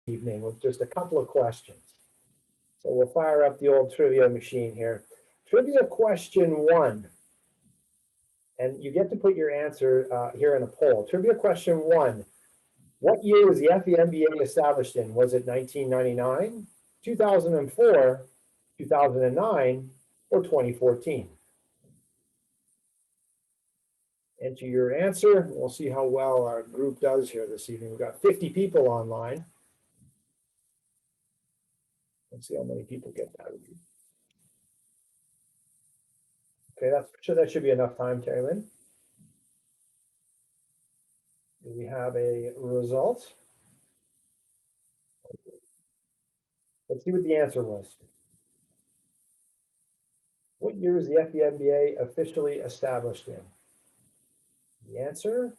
evening with just a couple of questions. So we'll fire up the old trivia machine here. Trivia question 1. And you get to put your answer here in a poll. Trivia question 1. What year was the FVMBA established in? Was it 1999, 2004, 2009, or 2014? Enter your answer. We'll see how well our group does here this evening. We've got 50 people online. Let's see how many people get that. Okay, that should be enough time, Terry Lynn. Do we have a result? Let's see what the answer was. What year was the FVMBA officially established in? The answer?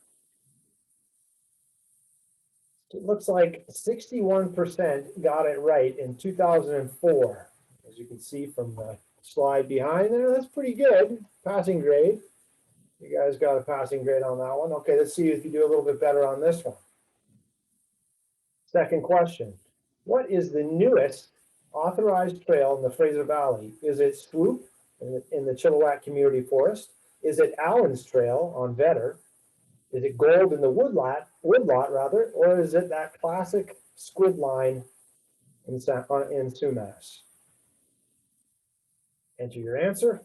It looks like 61% got it right in 2004. As you can see from the slide behind there, that's pretty good. Passing grade. You guys got a passing grade on that one. Okay, let's see if you do a little bit better on this one. Second question. What is the newest authorized trail in the Fraser Valley? Is it Swoop in the Chilliwack Community Forest? Is it Allen's Trail on Vedder? Is it Gold in the Woodlot rather, or is it that classic squid line in Sumas? Enter your answer.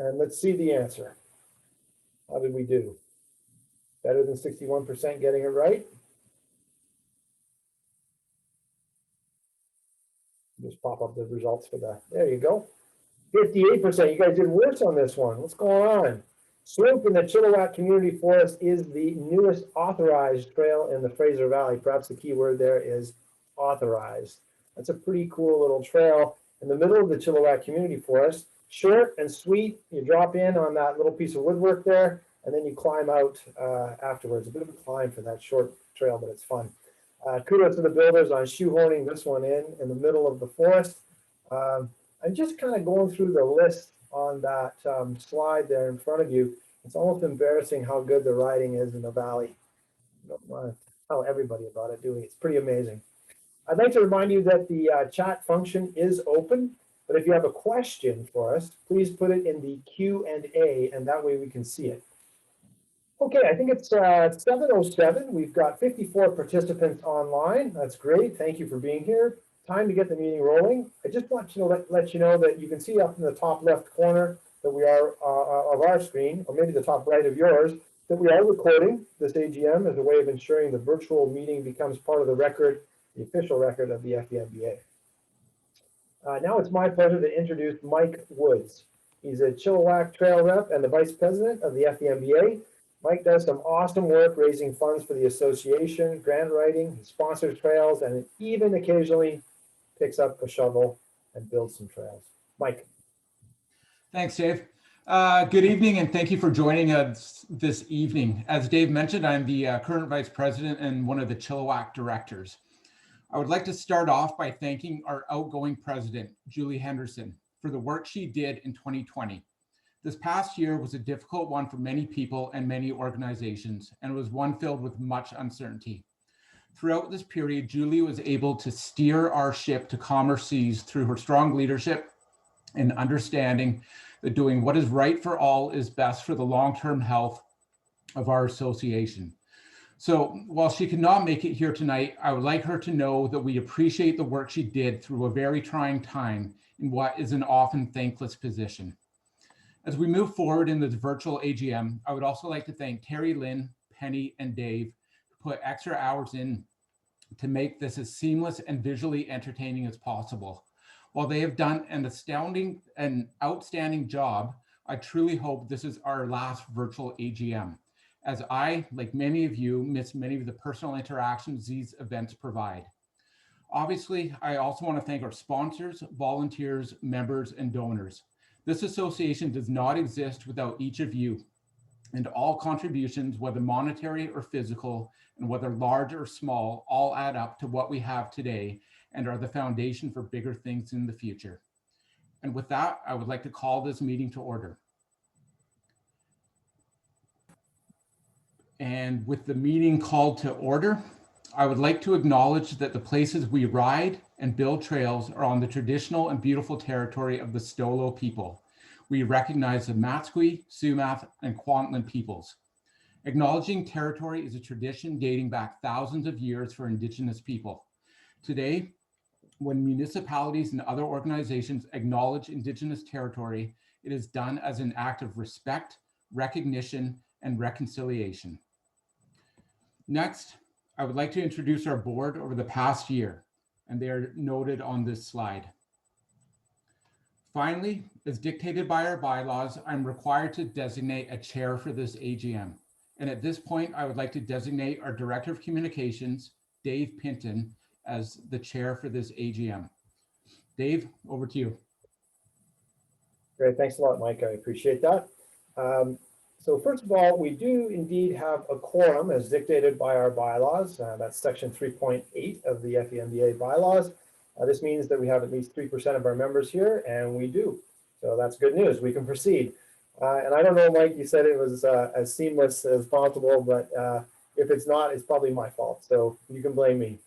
And let's see the answer. How did we do? Better than 61% getting it right? Just pop up the results for that. There you go. 58%. You guys did worse on this one. What's going on? Swoop in the Chilliwack Community Forest is the newest authorized trail in the Fraser Valley. Perhaps the key word there is authorized. That's a pretty cool little trail in the middle of the Chilliwack Community Forest. Short and sweet. You drop in on that little piece of woodwork there, and then you climb out afterwards. A bit of a climb for that short trail, but it's fun. Kudos to the builders on shoehorning this one in the middle of the forest. I'm just kind of going through the list on that slide there in front of you. It's almost embarrassing how good the riding is in the valley. I don't want to tell everybody about it, do we? It's pretty amazing. I'd like to remind you that the chat function is open, but if you have a question for us, please put it in the Q&A, and that way we can see it. Okay, I think it's 7:07. We've got 54 participants online. That's great. Thank you for being here. Time to get the meeting rolling. I just want to let you know that you can see up in the top left corner that we are of our screen, or maybe the top right of yours, that we are recording this AGM as a way of ensuring the virtual meeting becomes part of the record, the official record of the FVMBA. Now it's my pleasure to introduce Mike Woods. He's a Chilliwack Trail Rep and the Vice President of the FVMBA. Mike does some awesome work raising funds for the association, grant writing, he sponsors trails, and even occasionally picks up a shovel and builds some trails. Mike. Thanks, Dave. Good evening, and thank you for joining us this evening. As Dave mentioned, I'm the current Vice President and one of the Chilliwack directors. I would like to start off by thanking our outgoing President, Julie Henderson, for the work she did in 2020. This past year was a difficult one for many people and many organizations, and it was one filled with much uncertainty. Throughout this period, Julie was able to steer our ship to calmer seas through her strong leadership and understanding that doing what is right for all is best for the long-term health of our association. So while she could not make it here tonight, I would like her to know that we appreciate the work she did through a very trying time in what is an often thankless position. As we move forward in this virtual AGM, I would also like to thank Terry Lynn, Penny, and Dave who put extra hours in to make this as seamless and visually entertaining as possible. While they have done an outstanding job, I truly hope this is our last virtual AGM, as I, like many of you, miss many of the personal interactions these events provide. Obviously, I also want to thank our sponsors, volunteers, members, and donors. This association does not exist without each of you, and all contributions, whether monetary or physical, and whether large or small, all add up to what we have today and are the foundation for bigger things in the future. And with that, I would like to call this meeting to order. And with the meeting called to order, I would like to acknowledge that the places we ride and build trails are on the traditional and beautiful territory of the Stolo people. We recognize the Matsqui, Sumac, and Kwantlen peoples. Acknowledging territory is a tradition dating back thousands of years for Indigenous people. Today, when municipalities and other organizations acknowledge Indigenous territory, it is done as an act of respect, recognition, and reconciliation. Next, I would like to introduce our board over the past year, and they are noted on this slide. Finally, as dictated by our bylaws, I'm required to designate a chair for this AGM. And at this point, I would like to designate our Director of Communications, Dave Pinton, as the chair for this AGM. Dave, over to you. Great, thanks a lot, Mike. I appreciate that. So first of all, we do indeed have a quorum as dictated by our bylaws. That's section 3.8 of the FVMBA bylaws. This means that we have at least 3% of our members here, and we do. So that's good news. We can proceed. And I don't know, Mike, you said it was as seamless as possible, but if it's not, it's probably my fault. So you can blame me.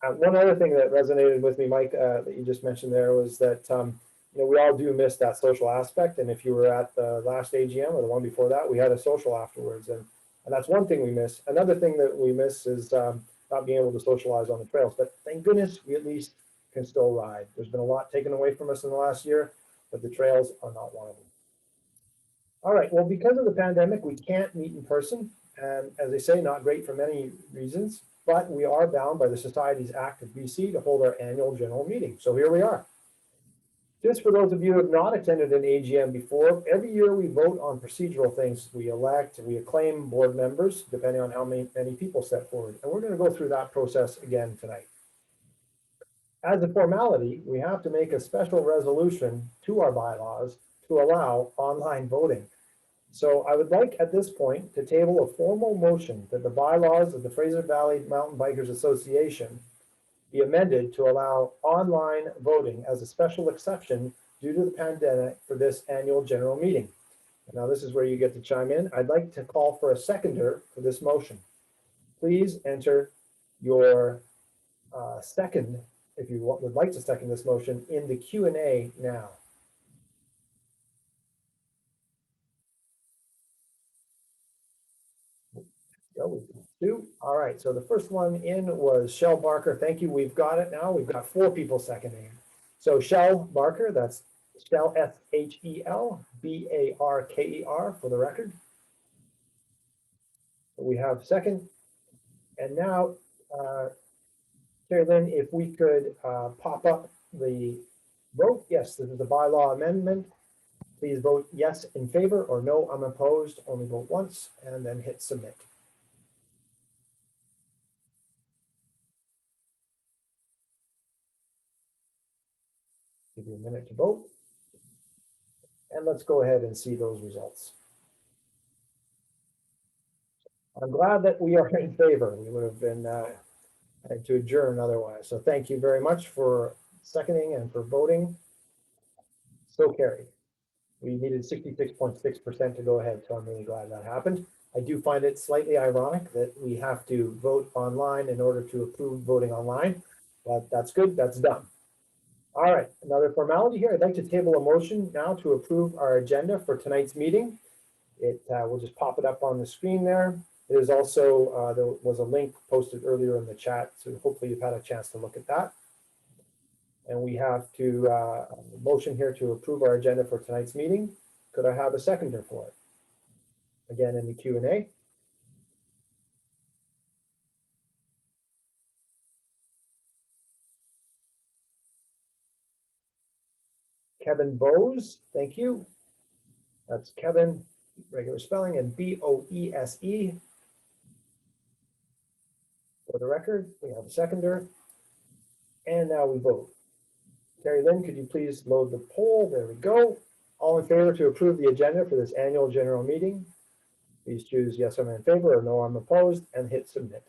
One other thing that resonated with me, Mike, that you just mentioned there was that you know, we all do miss that social aspect. And if you were at the last AGM or the one before that, we had a social afterwards. And that's one thing we miss. Another thing that we miss is not being able to socialize on the trails. But thank goodness we at least can still ride. There's been a lot taken away from us in the last year, but the trails are not one of them. All right, well, because of the pandemic, we can't meet in person. And as I say, not great for many reasons, but we are bound by the Societies Act of BC to hold our annual general meeting. So here we are. Just for those of you who have not attended an AGM before, every year we vote on procedural things. We elect, we acclaim board members, depending on how many people step forward. And we're going to go through that process again tonight. As a formality, we have to make a special resolution to our bylaws to allow online voting. So I would like at this point to table a formal motion that the bylaws of the Fraser Valley Mountain Bikers Association be amended to allow online voting as a special exception due to the pandemic for this annual general meeting. Now this is where you get to chime in. I'd like to call for a seconder for this motion. Please enter your second, if you would like to second this motion, in the Q&A now. Two. All right, so the first one in was Shell Barker. Thank you. We've got it now. We've got 4 people seconding. So Shell Barker, that's Shell SHEL BARKER for the record. We have second. And now, Carrie Lynn, if we could pop up the vote. Yes, this is a bylaw amendment. Please vote yes in favor or no, I'm opposed. Only vote once and then hit submit. Give you a minute to vote. And let's go ahead and see those results. I'm glad that we are in favor. We would have been had to adjourn otherwise. So thank you very much for seconding and for voting. So carried. We needed 66.6% to go ahead, so I'm really glad that happened. I do find it slightly ironic that we have to vote online in order to approve voting online, but that's good, that's done. All right, another formality here. I'd like to table a motion now to approve our agenda for tonight's meeting. We'll just pop it up on the screen there. There's also, there was a link posted earlier in the chat, so hopefully you've had a chance to look at that. And we have to motion here to approve our agenda for tonight's meeting. Could I have a seconder for it? Again, in the Q&A. Kevin Bose, thank you. That's Kevin, regular spelling, and B-O-E-S-E. For the record, we have a seconder. And now we vote. Carrie Lynn, could you please load the poll? There we go. All in favor to approve the agenda for this annual general meeting? Please choose yes, I'm in favor, or no, I'm opposed, and hit submit.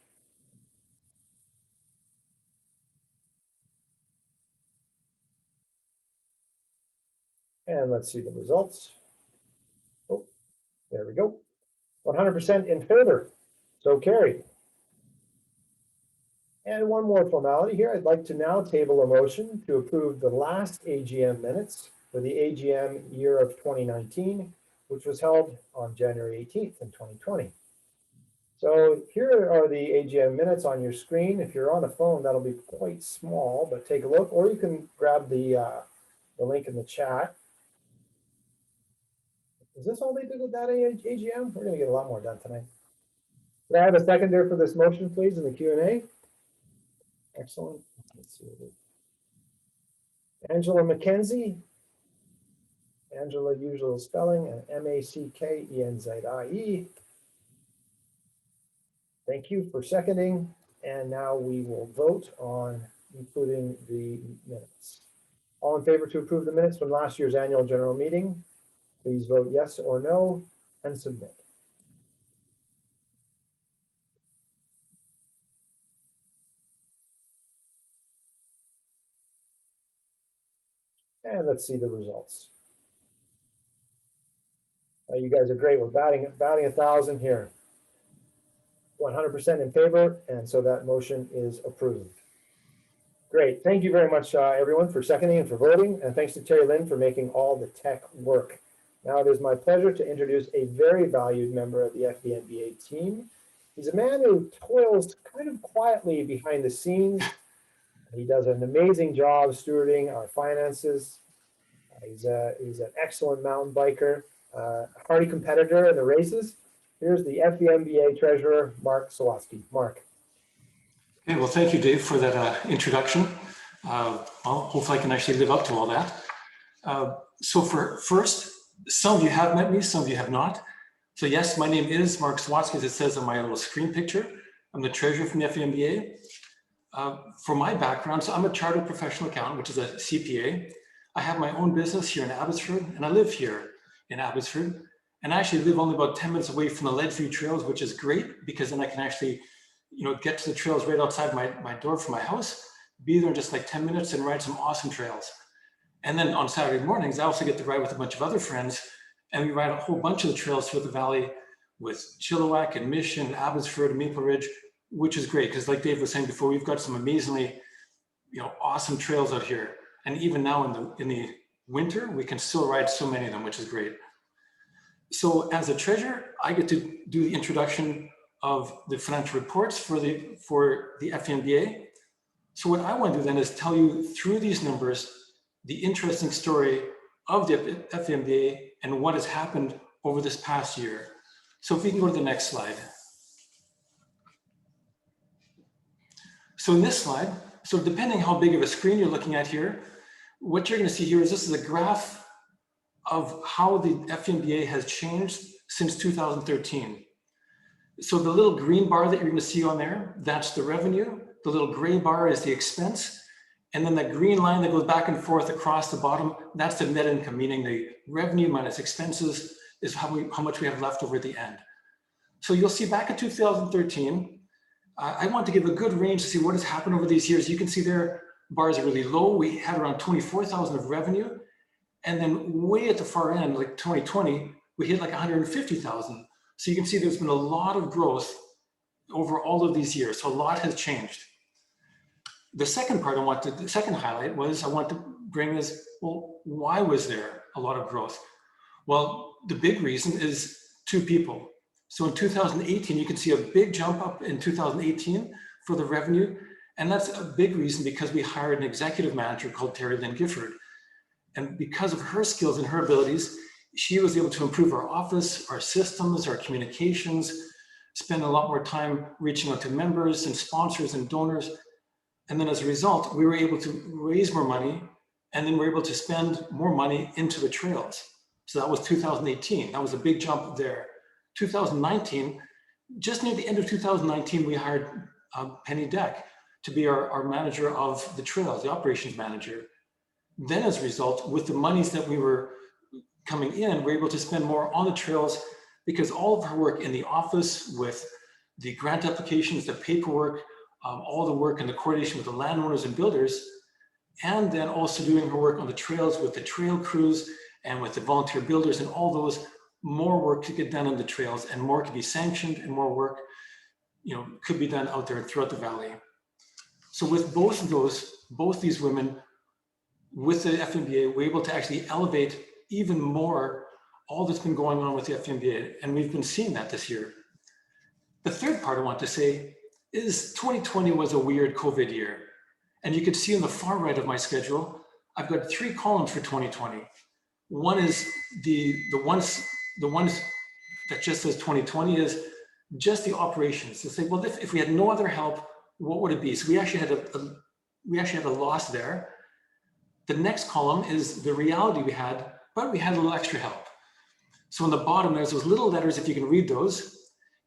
And let's see the results. Oh, there we go. 100% in favor. So carried. And one more formality here. I'd like to now table a motion to approve the last AGM minutes for the AGM year of 2019, which was held on January 18th in 2020. So here are the AGM minutes on your screen. If you're on a phone, that'll be quite small, but take a look, or you can grab the link in the chat. Is this all they did at that AGM? We're gonna get a lot more done tonight. Can I have a seconder for this motion, please, in the Q&A? Excellent. Let's see. Angela McKenzie. Angela, usual spelling, and MACKENZIE. Thank you for seconding. And now we will vote on including the minutes. All in favor to approve the minutes from last year's annual general meeting, please vote yes or no and submit. And let's see the results. You guys are great. We're batting 1,000 here. 100% in favor, and so that motion is approved. Great. Thank you very much, everyone, for seconding and for voting, and thanks to Terry Lynn for making all the tech work. Now it is my pleasure to introduce a very valued member of the FVMBA team. He's a man who toils kind of quietly behind the scenes. He does an amazing job stewarding our finances. He's an excellent mountain biker, a hardy competitor in the races. Here's the FVMBA treasurer, Mark Sawatsky. Mark. Okay, well, thank you, Dave, for that introduction. Well, hopefully I can actually live up to all that. So first, some of you have met me, some of you have not. So yes, my name is Mark Sawatsky, as it says on my little screen picture. I'm the treasurer from the FVMBA. For my background, so I'm a chartered professional accountant, which is a CPA. I have my own business here in Abbotsford, and I live here in Abbotsford. And I actually live only about 10 minutes away from the Leadview trails, which is great because then I can actually, get to the trails right outside my door from my house, be there in just like 10 minutes and ride some awesome trails. And then on Saturday mornings, I also get to ride with a bunch of other friends, and we ride a whole bunch of the trails through the valley with Chilliwack and Mission, Abbotsford, and Maple Ridge, which is great because like Dave was saying before, we've got some amazingly, awesome trails out here. And even now in the winter, we can still ride so many of them, which is great. So as a treasurer, I get to do the introduction of the financial reports for the FVMBA. So what I want to do then is tell you through these numbers, the interesting story of the FVMBA and what has happened over this past year. So if we can go to the next slide. So in this slide, so depending how big of a screen you're looking at here, what you're going to see here is this is a graph of how the FVMBA has changed since 2013. So the little green bar that you're going to see on there, that's the revenue. The little gray bar is the expense. And then the green line that goes back and forth across the bottom, that's the net income, meaning the revenue minus expenses is how much we have left over at the end. So you'll see back in 2013, I want to give a good range to see what has happened over these years. You can see there, bars are really low. We had around 24,000 of revenue. And then way at the far end, like 2020, we hit like 150,000. So you can see there's been a lot of growth over all of these years. So a lot has changed. The second part the second highlight was I want to bring is, well, why was there a lot of growth? Well, the big reason is two people. So in 2018, you can see a big jump up in 2018 for the revenue. And that's a big reason because we hired an executive manager called Terry Lynn Gifford. And because of her skills and her abilities, she was able to improve our office, our systems, our communications, spend a lot more time reaching out to members and sponsors and donors. And then as a result, we were able to raise more money, and then we were able to spend more money into the trails. So that was 2018. That was a big jump there. 2019, just near the end of 2019, we hired Penny Deck to be our manager of the trails, the operations manager. Then as a result, with the monies that we were coming in, we're able to spend more on the trails because all of her work in the office with the grant applications, the paperwork, all the work and the coordination with the landowners and builders, and then also doing her work on the trails with the trail crews and with the volunteer builders and all those, more work to get done on the trails and more to be sanctioned and more work could be done out there throughout the valley. So with both these women, with the FVMBA, we're able to actually elevate even more all that's been going on with the FVMBA, and we've been seeing that this year. The third part I want to say is 2020 was a weird COVID year. And you can see on the far right of my schedule, I've got 3 columns for 2020. One is the ones that just says 2020 is just the operations. To say, well, if we had no other help, what would it be? So we actually had a loss there. The next column is the reality we had, but we had a little extra help. So on the bottom, there's those little letters, if you can read those,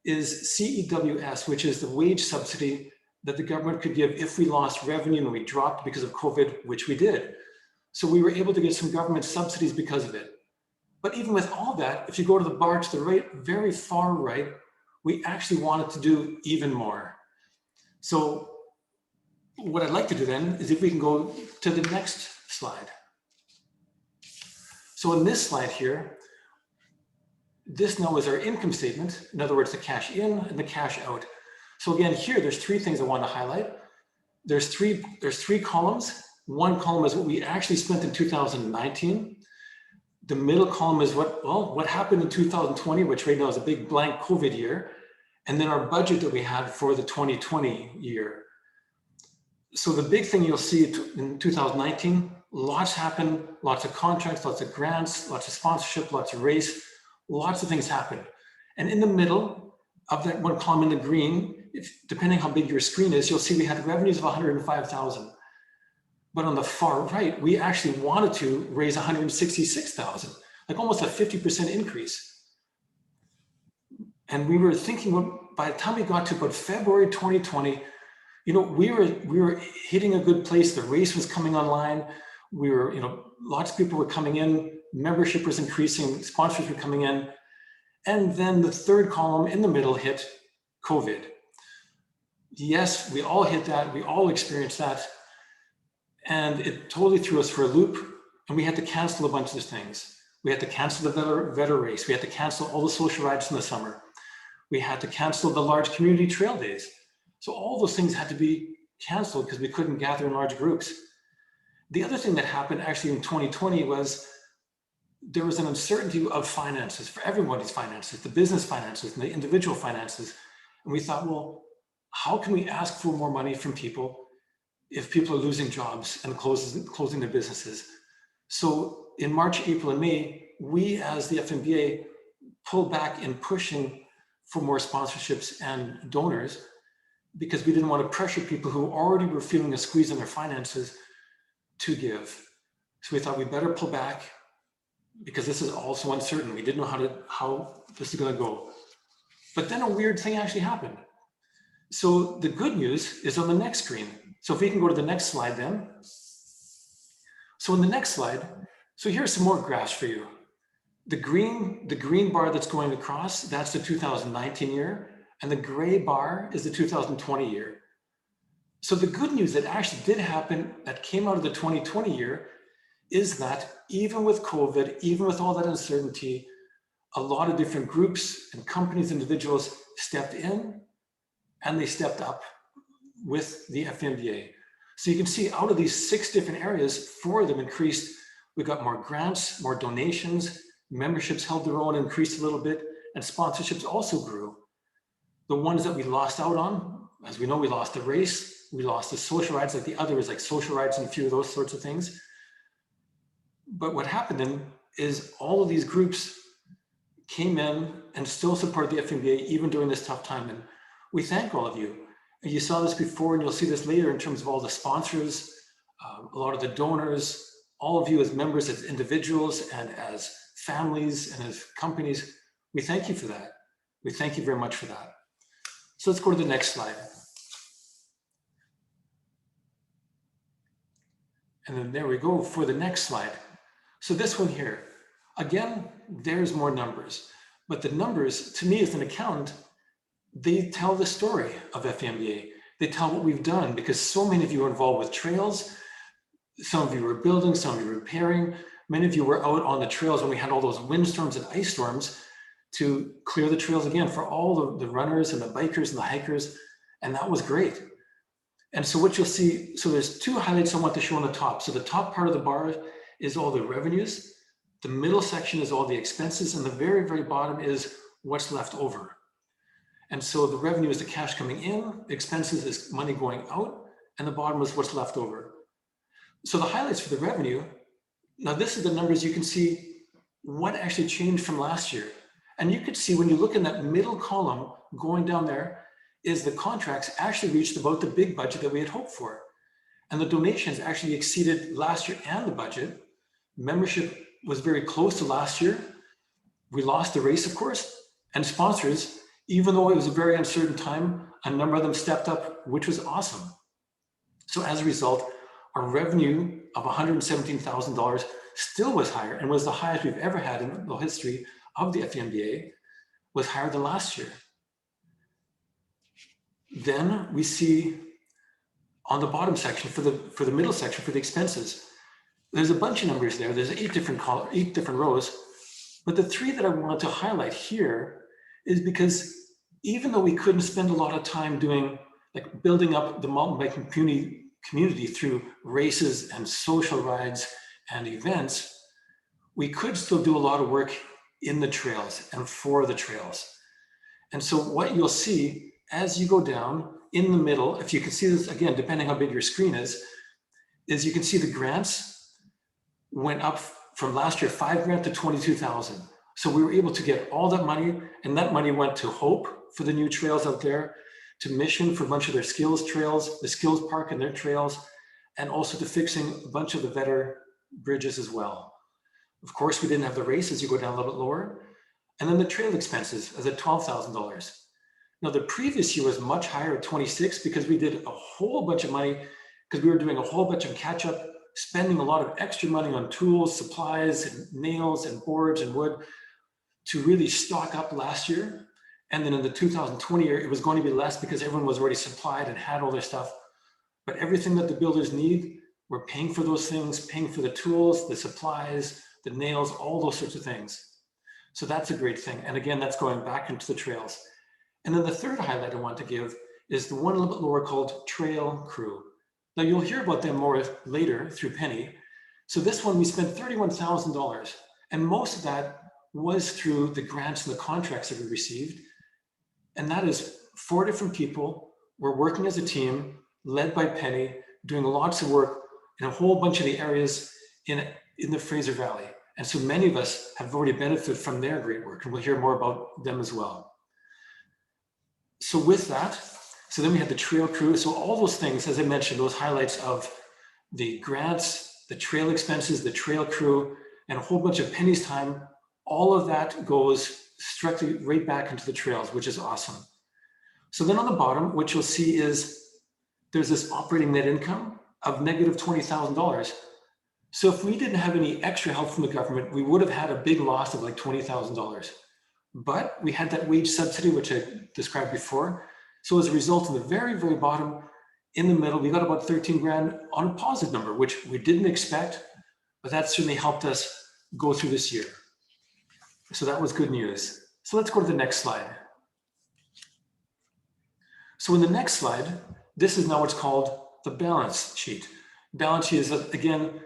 is CEWS, which is the wage subsidy that the government could give if we lost revenue and we dropped because of COVID, which we did. So we were able to get some government subsidies because of it. But even with all that, if you go to the bar to the right, very far right, we actually wanted to do even more. So what I'd like to do then is if we can go to the next slide. So in this slide here, this now is our income statement. In other words, the cash in and the cash out. So again, here, there's 3 things I want to highlight. There's three columns. One column is what we actually spent in 2019. The middle column is what happened in 2020, which right now is a big blank COVID year. And then our budget that we had for the 2020 year. So the big thing you'll see in 2019, lots happened, lots of contracts, lots of grants, lots of sponsorship, lots of race, lots of things happened. And in the middle of that one column in the green, depending how big your screen is, you'll see we had revenues of 105,000. But on the far right, we actually wanted to raise 166,000, like almost a 50% increase. And we were thinking, by the time we got to about February 2020, we were hitting a good place. The race was coming online. We were, lots of people were coming in. Membership was increasing. Sponsors were coming in. And then the third column in the middle hit COVID. Yes, we all hit that. We all experienced that. And it totally threw us for a loop. And we had to cancel a bunch of things. We had to cancel the Vetter race. We had to cancel all the social rides in the summer. We had to cancel the large community trail days. So all those things had to be canceled because we couldn't gather in large groups. The other thing that happened actually in 2020 was there was an uncertainty of finances, for everybody's finances, the business finances and the individual finances. And we thought, well, how can we ask for more money from people if people are losing jobs and closing their businesses? So in March, April, and May, we as the FVMBA pulled back in pushing for more sponsorships and donors because we didn't want to pressure people who already were feeling a squeeze on their finances to give. So we thought we better pull back because this is also uncertain. We didn't know how this is going to go. But then a weird thing actually happened. So the good news is on the next screen. So if we can go to the next slide then. So in the next slide, so here's some more graphs for you. The green bar that's going across, that's the 2019 year, and the gray bar is the 2020 year. So the good news that actually did happen that came out of the 2020 year is that even with COVID, even with all that uncertainty, a lot of different groups and companies, individuals stepped in and they stepped up with the FVMBA. So you can see out of these 6 different areas, 4 of them increased. We got more grants, more donations, memberships held their own, increased a little bit, and sponsorships also grew. The ones that we lost out on, as we know, we lost the race, we lost the social rides, like the others, like social rides and a few of those sorts of things. But what happened then is all of these groups came in and still supported the FVMBA even during this tough time. And we thank all of you. And you saw this before and you'll see this later in terms of all the sponsors, a lot of the donors, all of you as members, as individuals and as families and as companies. We thank you for that. We thank you very much for that. So let's go to the next slide. And then there we go for the next slide. So this one here, again, there's more numbers, but the numbers to me as an accountant, they tell the story of FVMBA. They tell what we've done because so many of you are involved with trails. Some of you were building, some of you were repairing. Many of you were out on the trails when we had all those windstorms and ice storms. to clear the trails again for all the runners and the bikers and the hikers. And that was great. And so what you'll see, so there's two highlights I want to show on the top. So the top part of the bar is all the revenues. The middle section is all the expenses, and the very, very bottom is what's left over. And so the revenue is the cash coming in, expenses is money going out, and the bottom is what's left over. So the highlights for the revenue, now this is the numbers you can see what actually changed from last year. And you could see when you look in that middle column going down there is the contracts actually reached about the big budget that we had hoped for. And the donations actually exceeded last year and the budget. Membership was very close to last year. We lost the race, of course, and sponsors, even though it was a very uncertain time, a number of them stepped up, which was awesome. So as a result, our revenue of $117,000 still was higher and was the highest we've ever had in the history of the FVMBA, was higher than last year. Then we see on the bottom section, for the middle section, for the expenses, there's a bunch of numbers there. There's 8 different rows. But the 3 that I want to highlight here is because even though we couldn't spend a lot of time doing, like building up the mountain biking community through races and social rides and events, we could still do a lot of work in the trails and for the trails. And so what you'll see as you go down in the middle, if you can see this again, depending how big your screen is you can see the grants went up from last year, $5,000 to $22,000. So we were able to get all that money, and that money went to Hope for the new trails out there, to Mission for a bunch of their skills trails, the skills park and their trails, and also to fixing a bunch of the Vetter bridges as well. Of course, we didn't have the race as you go down a little bit lower. And then the trail expenses is at $12,000. Now the previous year was much higher at 26 because we did a whole bunch of money because we were doing a whole bunch of catch up, spending a lot of extra money on tools, supplies, and nails and boards and wood to really stock up last year. And then in the 2020 year, it was going to be less because everyone was already supplied and had all their stuff. But everything that the builders need, we're paying for those things, paying for the tools, the supplies, the nails, all those sorts of things. So that's a great thing. And again, that's going back into the trails. And then the third highlight I want to give is the one a little bit lower called Trail Crew. Now you'll hear about them more later through Penny. So this one, we spent $31,000, and most of that was through the grants and the contracts that we received. And that is 4 different people. We're working as a team, led by Penny, doing lots of work in a whole bunch of the areas in the Fraser Valley. And so many of us have already benefited from their great work, and we'll hear more about them as well. So with that, so then we had the Trail Crew. So all those things, as I mentioned, those highlights of the grants, the trail expenses, the Trail Crew, and a whole bunch of Penny's time, all of that goes strictly right back into the trails, which is awesome. So then on the bottom, what you'll see is there's this operating net income of negative $20,000. So if we didn't have any extra help from the government, we would have had a big loss of like $20,000. But we had that wage subsidy, which I described before. So as a result, in the very, very bottom, in the middle, we got about 13 grand on a positive number, which we didn't expect, but that certainly helped us go through this year. So that was good news. So let's go to the next slide. So in the next slide, this is now what's called the balance sheet. Balance sheet is, again,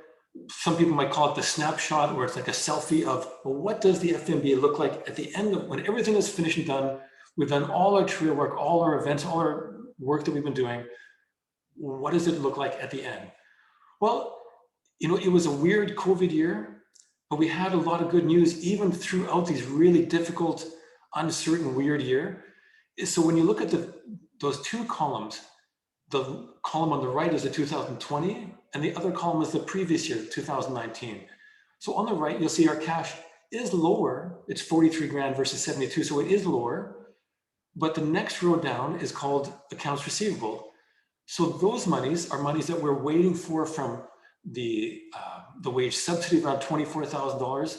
some people might call it the snapshot, where it's like a selfie of, well, what does the FVMBA look like at the end of when everything is finished and done? We've done all our trail work, all our events, all our work that we've been doing. What does it look like at the end? Well, you know, it was a weird COVID year, but we had a lot of good news even throughout these really difficult, uncertain, weird year. So when you look at those 2 columns, the column on the right is the 2020, and the other column is the previous year, 2019. So on the right, you'll see our cash is lower. It's 43 grand versus 72, so it is lower. But the next row down is called accounts receivable. So those monies are monies that we're waiting for from the wage subsidy, around $24,000,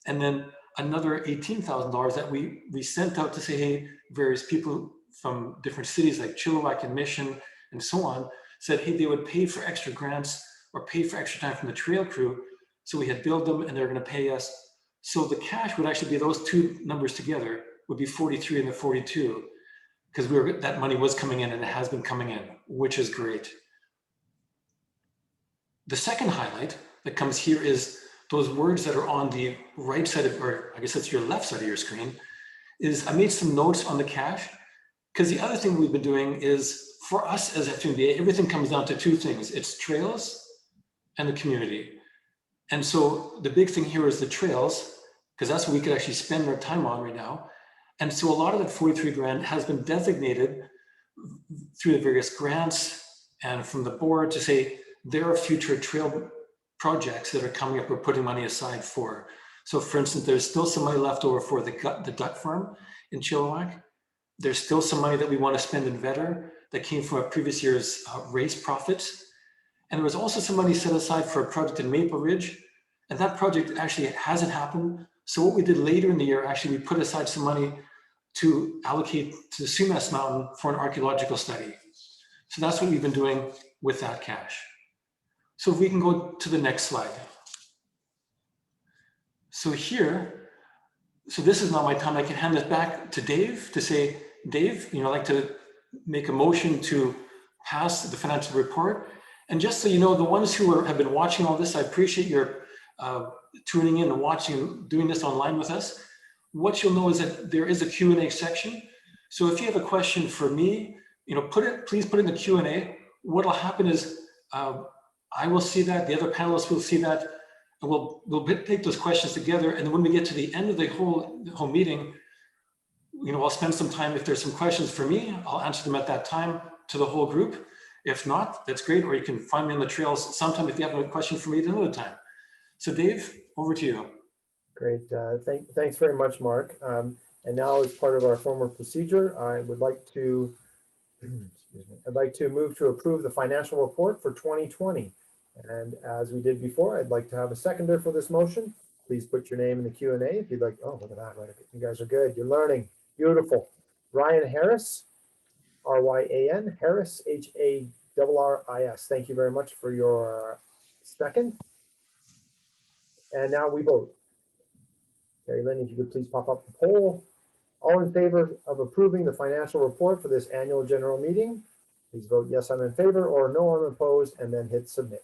and then another $18,000 that we sent out to say, hey, various people from different cities like Chilliwack and Mission and so on said, hey, they would pay for extra grants or pay for extra time from the Trail Crew. So we had billed them, and they're going to pay us So the cash would actually be those two numbers together would be 43 and the 42, because that money was coming in and it has been coming in, which is great. The second highlight that comes here is those words that are on the right side of, or I guess that's your left side of your screen, is I made some notes on the cash, because the other thing we've been doing is, for us as FVMBA, everything comes down to two things. It's trails and the community. And so the big thing here is the trails, because that's what we could actually spend our time on right now. And so a lot of that 43 grand has been designated through the various grants and from the board to say, there are future trail projects that are coming up we're putting money aside for. So for instance, there's still some money left over for the duck farm in Chilliwack. There's still some money that we want to spend in Vetter that came from a previous year's race profits. And there was also some money set aside for a project in Maple Ridge. And that project actually hasn't happened. So what we did later in the year, actually, we put aside some money to allocate to the Sumas Mountain for an archaeological study. So that's what we've been doing with that cash. So if we can go to the next slide. So here, so this is now my time. I can hand this back to Dave to say, Dave, I'd like to make a motion to pass the financial report. And just so you know, the ones who have been watching all this, I appreciate your tuning in and watching, doing this online with us. What you'll know is that there is a Q&A section. So if you have a question for me, please put it in the Q&A. What'll happen is I will see that, the other panelists will see that, and we'll take those questions together. And then when we get to the end of the whole meeting, I'll spend some time. If there's some questions for me, I'll answer them at that time to the whole group. If not, that's great. Or you can find me on the trails sometime if you have a question for me at another time. So Dave, over to you. Great. Thanks very much, Mark. And now, as part of our formal procedure, I would like to, I'd like to move to approve the financial report for 2020. And as we did before, I'd like to have a seconder for this motion. Please put your name in the Q&A if you'd like. Oh, look at that. Right. You guys are good. You're learning. Beautiful. Ryan Harris, R-Y-A-N, Harris, H-A-R-R-I-S. Thank you very much for your second. And now we vote. Carrie Lynn, if you could please pop up the poll. All in favor of approving the financial report for this annual general meeting, please vote yes, I'm in favor, or no, I'm opposed, and then hit submit.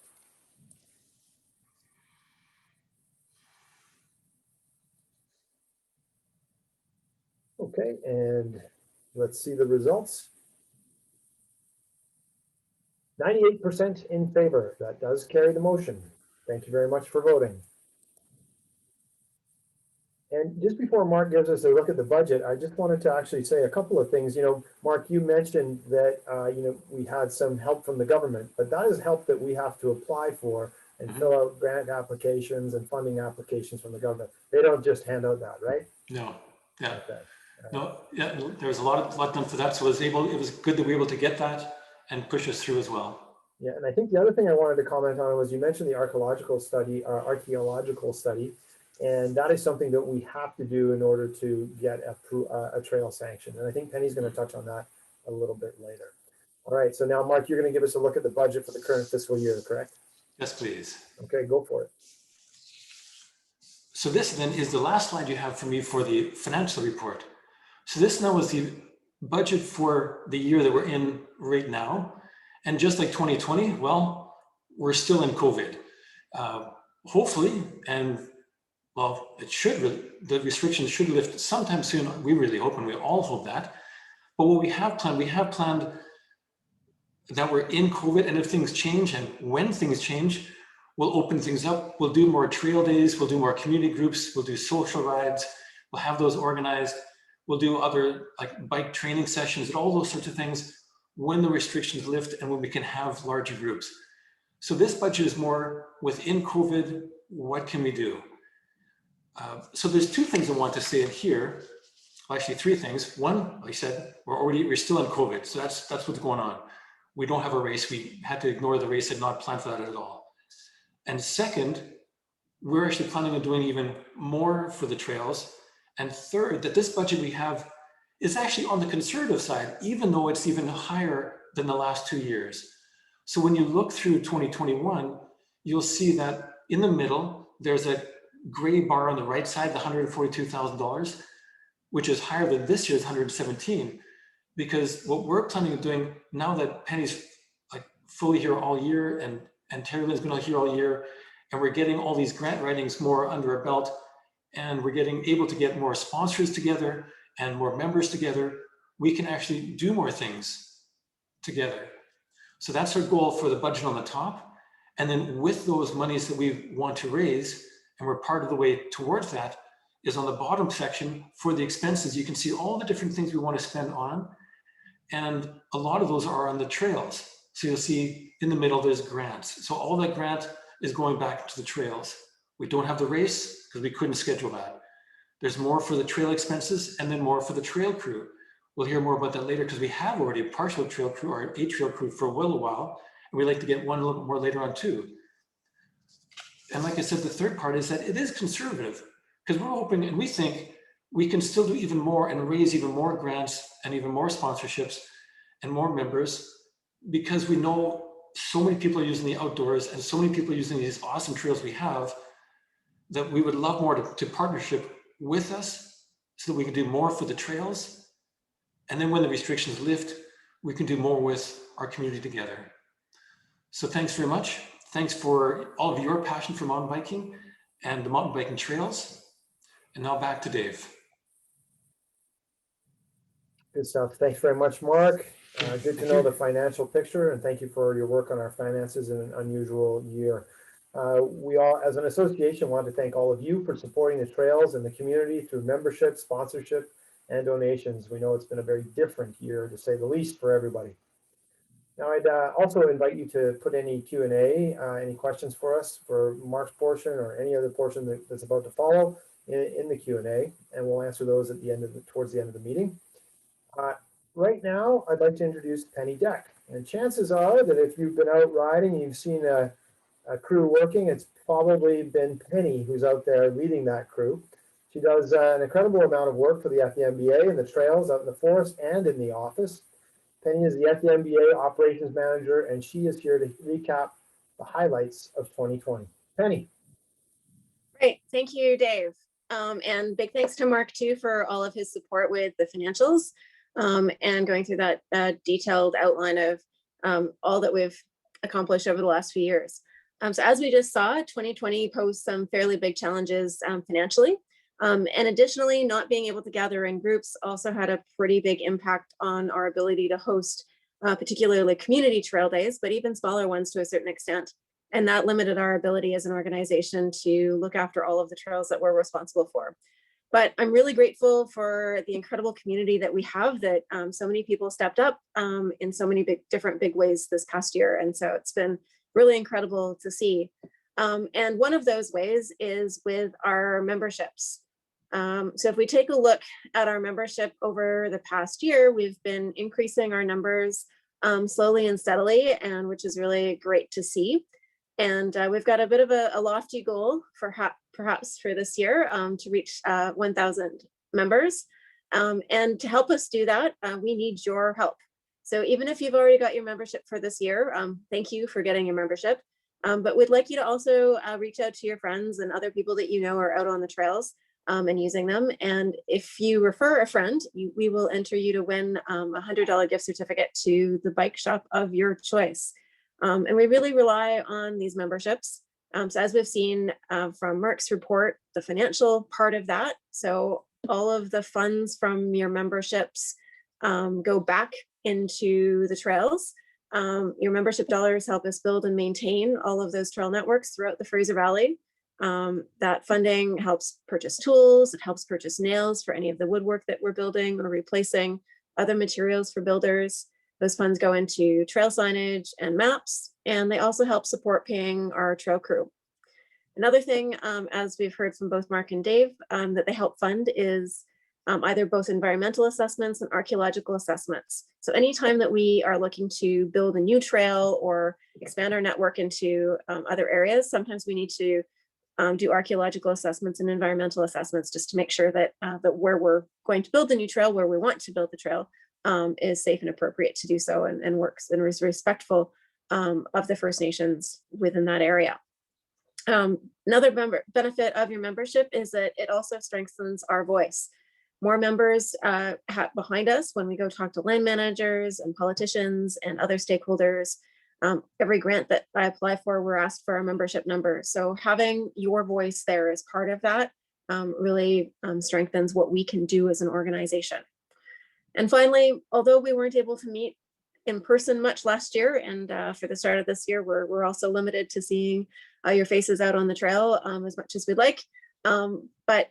Okay, and let's see the results. 98% in favor. That does carry the motion. Thank you very much for voting. And just before Mark gives us a look at the budget, I just wanted to actually say a couple of things. Mark, you mentioned that, we had some help from the government, but that is help that we have to apply for and fill out grant applications and funding applications from the government. They don't just hand out that, right? No, yeah. Okay. No, yeah, there was a lot done for that. So it was good that we were able to get that and push us through as well. Yeah, and I think the other thing I wanted to comment on was you mentioned the archaeological study, and that is something that we have to do in order to get a trail sanction. And I think Penny's going to touch on that a little bit later. All right, so now, Mark, you're going to give us a look at the budget for the current fiscal year, correct? Yes, please. Okay, go for it. So this then is the last slide you have for me for the financial report. So this now is the budget for the year that we're in right now. And just like 2020, well, we're still in COVID. Hopefully, and well, the restrictions should lift sometime soon. We really hope, and we all hope that. But what we have planned that we're in COVID, and if things change, and when things change, we'll open things up. We'll do more trail days. We'll do more community groups. We'll do social rides. We'll have those organized. We'll do other like bike training sessions and all those sorts of things when the restrictions lift and when we can have larger groups. So this budget is more within COVID. What can we do? So there's two things I want to say in here. Well, actually, three things. One, like I said, we're still in COVID, so that's what's going on. We don't have a race. We had to ignore the race and not plan for that at all. And second, we're actually planning on doing even more for the trails. And third, that this budget we have is actually on the conservative side, even though it's even higher than the last 2 years. So when you look through 2021, you'll see that in the middle, there's a gray bar on the right side, the $142,000, which is higher than this year's 117, because what we're planning on doing now that Penny's like fully here all year and Terry Lynn's been here all year, and we're getting all these grant writings more under our belt, and we're getting able to get more sponsors together and more members together, we can actually do more things together. So that's our goal for the budget on the top. And then with those monies that we want to raise, and we're part of the way towards that, is on the bottom section for the expenses. You can see all the different things we want to spend on. And a lot of those are on the trails. So you'll see in the middle, there's grants. So all that grant is going back to the trails. We don't have the race because we couldn't schedule that. There's more for the trail expenses and then more for the trail crew. We'll hear more about that later because we have already a partial trail crew or a trail crew for a little while. And we'd like to get one a little bit more later on too. And like I said, the third part is that it is conservative because we're hoping and we think we can still do even more and raise even more grants and even more sponsorships and more members because we know so many people are using the outdoors and so many people are using these awesome trails we have that we would love more to partnership with us so that we can do more for the trails. And then when the restrictions lift, we can do more with our community together. So thanks very much. Thanks for all of your passion for mountain biking and the mountain biking trails. And now back to Dave. Good stuff. Thanks very much, Mark. Good to know the financial picture, and thank you for your work on our finances in an unusual year. We all, as an association, want to thank all of you for supporting the trails and the community through membership, sponsorship, and donations. We know it's been a very different year, to say the least, for everybody. Now, I'd also invite you to put any Q&A, any questions for us for Mark's portion or any other portion that's about to follow in the Q&A, and we'll answer those at the end of towards the end of the meeting. Right now, I'd like to introduce Penny Deck. And chances are that if you've been out riding, you've seen a crew working, it's probably been Penny who's out there leading that crew. She does an incredible amount of work for the FVMBA in the trails, out in the forest, and in the office. Penny is the FVMBA operations manager, and she is here to recap the highlights of 2020. Penny. Great, thank you, Dave. And big thanks to Mark too for all of his support with the financials and going through that detailed outline of all that we've accomplished over the last few years. So as we just saw, 2020 posed some fairly big challenges financially. And additionally, not being able to gather in groups also had a pretty big impact on our ability to host particularly community trail days, but even smaller ones to a certain extent. And that limited our ability as an organization to look after all of the trails that we're responsible for. But I'm really grateful for the incredible community that we have, that so many people stepped up in so many different big ways this past year. And so it's been really incredible to see. And one of those ways is with our memberships. So if we take a look at our membership over the past year, we've been increasing our numbers slowly and steadily, and which is really great to see. And we've got a bit of a lofty goal for perhaps for this year to reach 1,000 members. And to help us do that, we need your help. So even if you've already got your membership for this year, thank you for getting your membership. But we'd like you to also reach out to your friends and other people that you know are out on the trails and using them. And if you refer a friend, we will enter you to win a $100 gift certificate to the bike shop of your choice. And we really rely on these memberships. So as we've seen from Mark's report, the financial part of that, so all of the funds from your memberships go back into the trails. Your membership dollars help us build and maintain all of those trail networks throughout the Fraser Valley. That funding helps purchase tools, it helps purchase nails for any of the woodwork that we're building or replacing, other materials for builders. Those funds go into trail signage and maps, and they also help support paying our trail crew. Another thing, as we've heard from both Mark and Dave, that they help fund is either both environmental assessments and archaeological assessments. So anytime that we are looking to build a new trail or expand our network into other areas, sometimes we need to do archaeological assessments and environmental assessments just to make sure that, that where we're going to build the new trail, where we want to build the trail, is safe and appropriate to do so and works and is respectful of the First Nations within that area. Another benefit of your membership is that it also strengthens our voice. More members behind us when we go talk to land managers and politicians and other stakeholders. Every grant that I apply for, we're asked for a membership number. So having your voice there as part of that really strengthens what we can do as an organization. And finally, although we weren't able to meet in person much last year, and for the start of this year, we're also limited to seeing your faces out on the trail as much as we'd like. But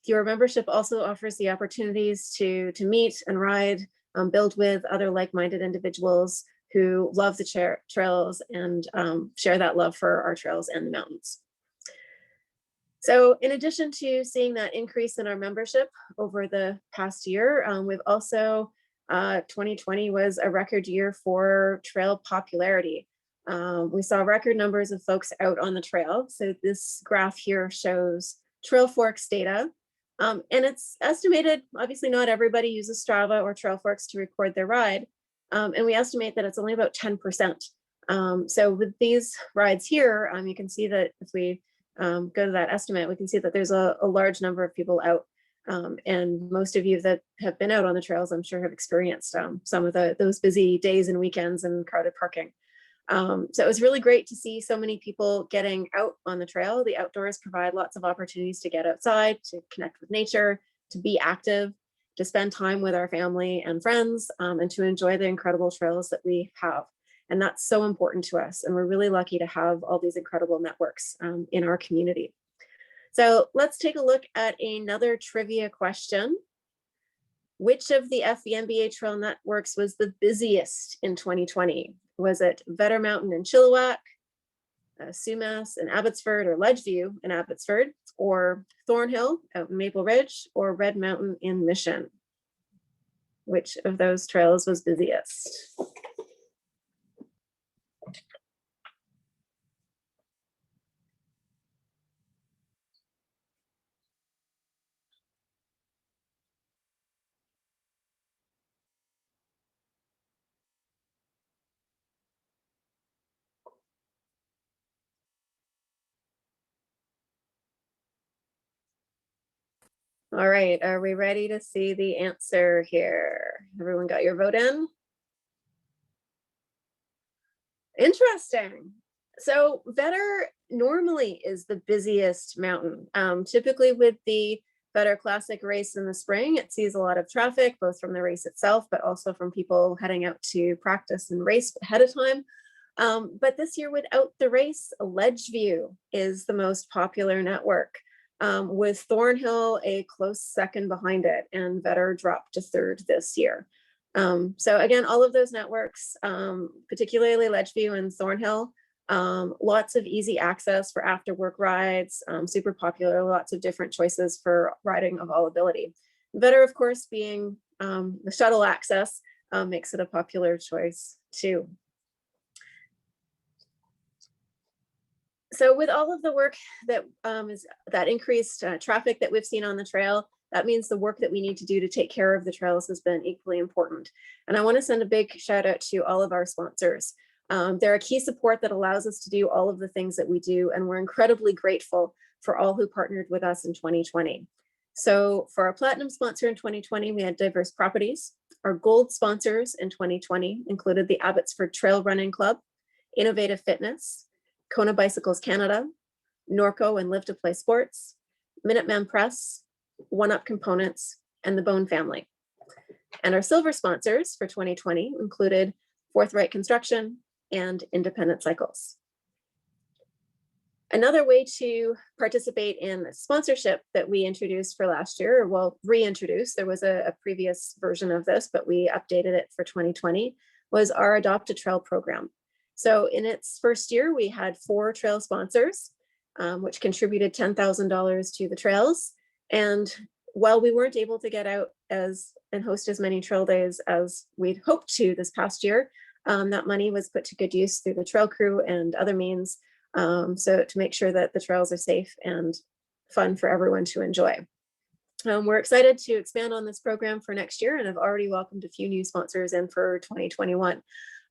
your membership also offers the opportunities to meet and ride, build with other like-minded individuals who love the trails and share that love for our trails and the mountains. So in addition to seeing that increase in our membership over the past year, we've also, 2020 was a record year for trail popularity. We saw record numbers of folks out on the trail. So this graph here shows Trail Forks data. And it's estimated, obviously not everybody uses Strava or Trail Forks to record their ride. And we estimate that it's only about 10%. So with these rides here, you can see that if we go to that estimate, we can see that there's a large number of people out. And most of you that have been out on the trails, I'm sure have experienced some of those busy days and weekends and crowded parking. So it was really great to see so many people getting out on the trail. The outdoors provide lots of opportunities to get outside, to connect with nature, to be active, to spend time with our family and friends, and to enjoy the incredible trails that we have. And that's so important to us. And we're really lucky to have all these incredible networks in our community. So let's take a look at another trivia question. Which of the FVMBA trail networks was the busiest in 2020? Was it Vedder Mountain in Chilliwack, Sumas in Abbotsford, or Ledgeview in Abbotsford, or Thornhill out in Maple Ridge, or Red Mountain in Mission? Which of those trails was busiest? All right, are we ready to see the answer here? Everyone got your vote in? Interesting. So Vedder normally is the busiest mountain. Typically with the Vedder Classic race in the spring, it sees a lot of traffic, both from the race itself, but also from people heading out to practice and race ahead of time. But this year without the race, Ledgeview is the most popular network, with Thornhill a close second behind it, and Vedder dropped to third this year. So again, all of those networks, particularly Ledgeview and Thornhill, lots of easy access for after work rides, super popular, lots of different choices for riding of all ability. Vedder, of course, being the shuttle access, makes it a popular choice too. So with all of the work that is that increased traffic that we've seen on the trail, that means the work that we need to do to take care of the trails has been equally important. And I want to send a big shout out to all of our sponsors. They're a key support that allows us to do all of the things that we do, and we're incredibly grateful for all who partnered with us in 2020. So for our platinum sponsor in 2020, we had Diverse Properties. Our gold sponsors in 2020 included the Abbotsford Trail Running Club, Innovative Fitness, Kona Bicycles Canada, Norco and Live to Play Sports, Minuteman Press, One Up Components, and the Bone Family. And our silver sponsors for 2020 included Forthright Construction and Independent Cycles. Another way to participate in sponsorship that we introduced for last year, or well, reintroduced, there was a previous version of this, but we updated it for 2020, was our Adopt a Trail program. So in its first year, we had 4 trail sponsors, which contributed $10,000 to the trails. And while we weren't able to get out and host as many trail days as we'd hoped to this past year, that money was put to good use through the trail crew and other means, so to make sure that the trails are safe and fun for everyone to enjoy. We're excited to expand on this program for next year, and have already welcomed a few new sponsors in for 2021.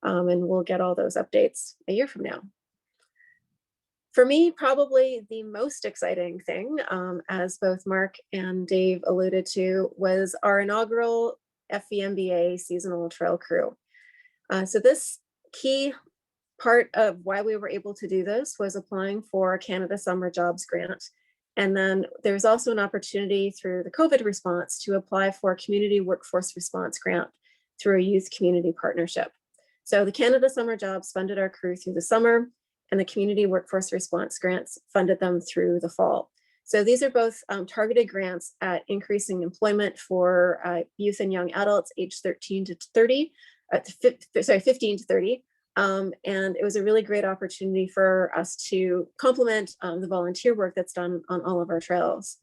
And we'll get all those updates a year from now. For me, probably the most exciting thing, as both Mark and Dave alluded to, was our inaugural FVMBA seasonal trail crew. So this key part of why we were able to do this was applying for a Canada Summer Jobs Grant. And then there's also an opportunity through the COVID response to apply for a Community Workforce Response Grant through a youth community partnership. So the Canada Summer Jobs funded our crew through the summer, and the Community Workforce Response Grants funded them through the fall. So these are both targeted grants at increasing employment for youth and young adults aged 13 to 30, 15 to 30. And it was a really great opportunity for us to complement the volunteer work that's done on all of our trails.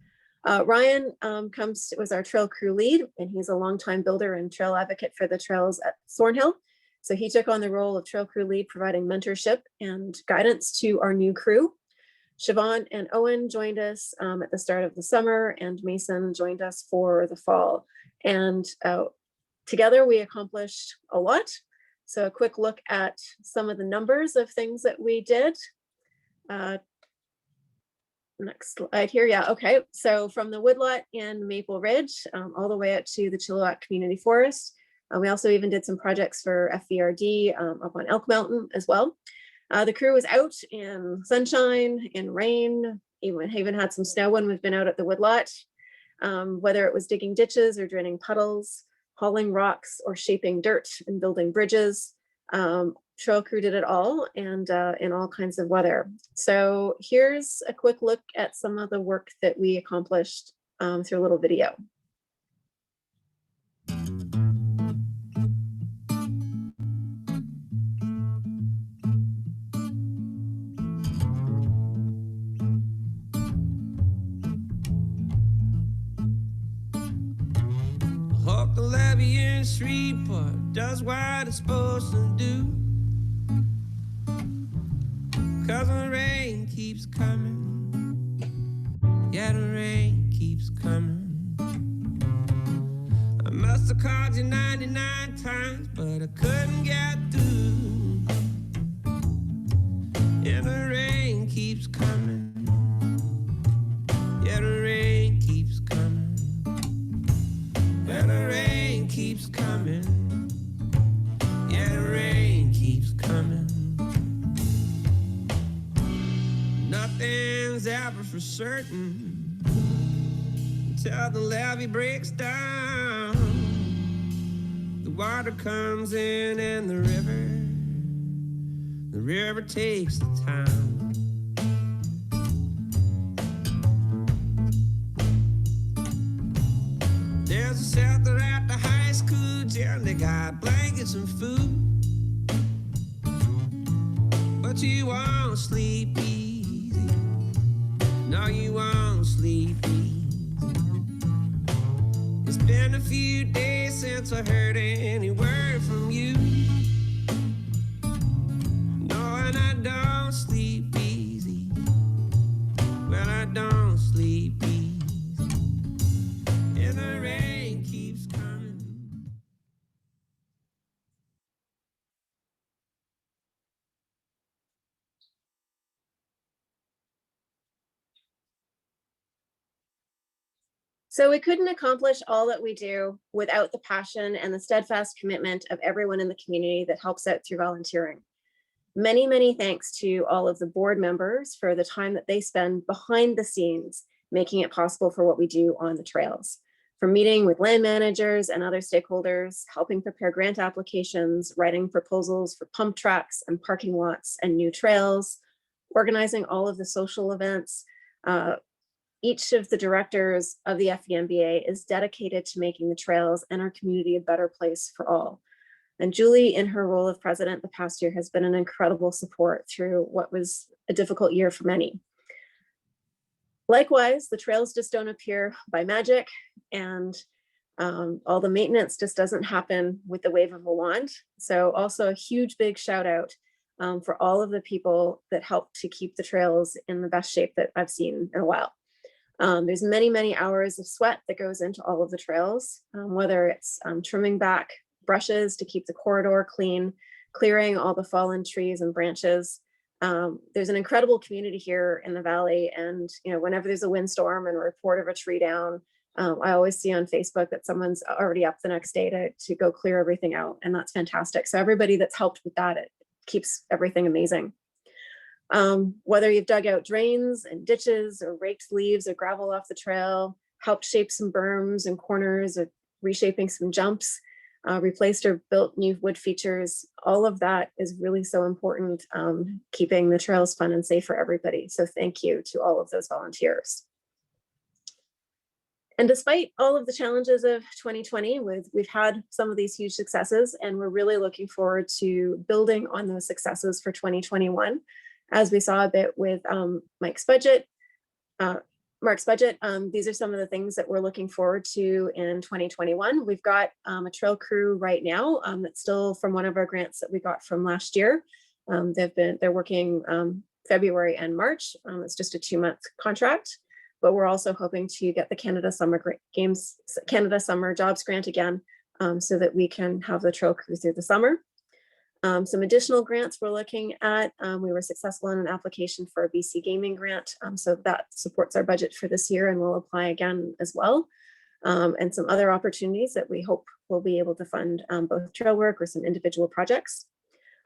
Ryan was our trail crew lead, and he's a longtime builder and trail advocate for the trails at Thornhill. So he took on the role of trail crew lead, providing mentorship and guidance to our new crew. Siobhan and Owen joined us at the start of the summer, and Mason joined us for the fall. And together we accomplished a lot. So a quick look at some of the numbers of things that we did. Next slide here. Yeah, okay. So from the woodlot in Maple Ridge all the way up to the Chilliwack Community Forest. We also even did some projects for FVRD up on Elk Mountain as well. The crew was out in sunshine, in rain, even had some snow when we've been out at the woodlot, whether it was digging ditches or draining puddles, hauling rocks or shaping dirt and building bridges. Trail crew did it all, and in all kinds of weather. So here's a quick look at some of the work that we accomplished through a little video. Hope the levee in Shreveport does what it's supposed to do. 'Cause the rain keeps coming. Yeah, the rain keeps coming. I must have called you 99 times, but I couldn't get through. And the rain keeps coming. Yeah, the rain keeps coming. And the rain keeps coming. Yeah, the rain keeps coming. Nothing's ever for certain until the levee breaks down. The water comes in and the river takes the town. There's a settler at the high school gym. They got blankets and food, but you won't sleep easy. No, you won't sleep easy. It's been a few days since I heard any word from you. No, and I don't sleep easy. Well, I don't sleep easy. And the rain keeps coming. So we couldn't accomplish all that we do without the passion and the steadfast commitment of everyone in the community that helps out through volunteering. Many, many thanks to all of the board members for the time that they spend behind the scenes, making it possible for what we do on the trails. From meeting with land managers and other stakeholders, helping prepare grant applications, writing proposals for pump tracks and parking lots and new trails, organizing all of the social events. Each of the directors of the FVMBA is dedicated to making the trails and our community a better place for all. And Julie, in her role of president the past year, has been an incredible support through what was a difficult year for many. Likewise, the trails just don't appear by magic, and all the maintenance just doesn't happen with the wave of a wand. So also a huge big shout out for all of the people that help to keep the trails in the best shape that I've seen in a while. There's many, many hours of sweat that goes into all of the trails, whether it's trimming back brushes to keep the corridor clean, clearing all the fallen trees and branches, There's an incredible community here in the Valley. And, whenever there's a windstorm and a report of a tree down, I always see on Facebook that someone's already up the next day to go clear everything out. And that's fantastic. So everybody that's helped with that, it keeps everything amazing. Whether you've dug out drains and ditches or raked leaves or gravel off the trail, helped shape some berms and corners, or reshaping some jumps, replaced or built new wood features, all of that is really so important, keeping the trails fun and safe for everybody. So thank you to all of those volunteers. And despite all of the challenges of 2020, we've had some of these huge successes, and we're really looking forward to building on those successes for 2021. As we saw a bit with Mark's budget, these are some of the things that we're looking forward to in 2021. We've got a trail crew right now that's still from one of our grants that we got from last year. They're working February and March. It's just a 2-month contract, but we're also hoping to get the Canada Summer Jobs Grant again, so that we can have the trail crew through the summer. Some additional grants we're looking at. We were successful in an application for a BC Gaming grant, so that supports our budget for this year, and we'll apply again as well. And some other opportunities that we hope we'll be able to fund both trail work or some individual projects.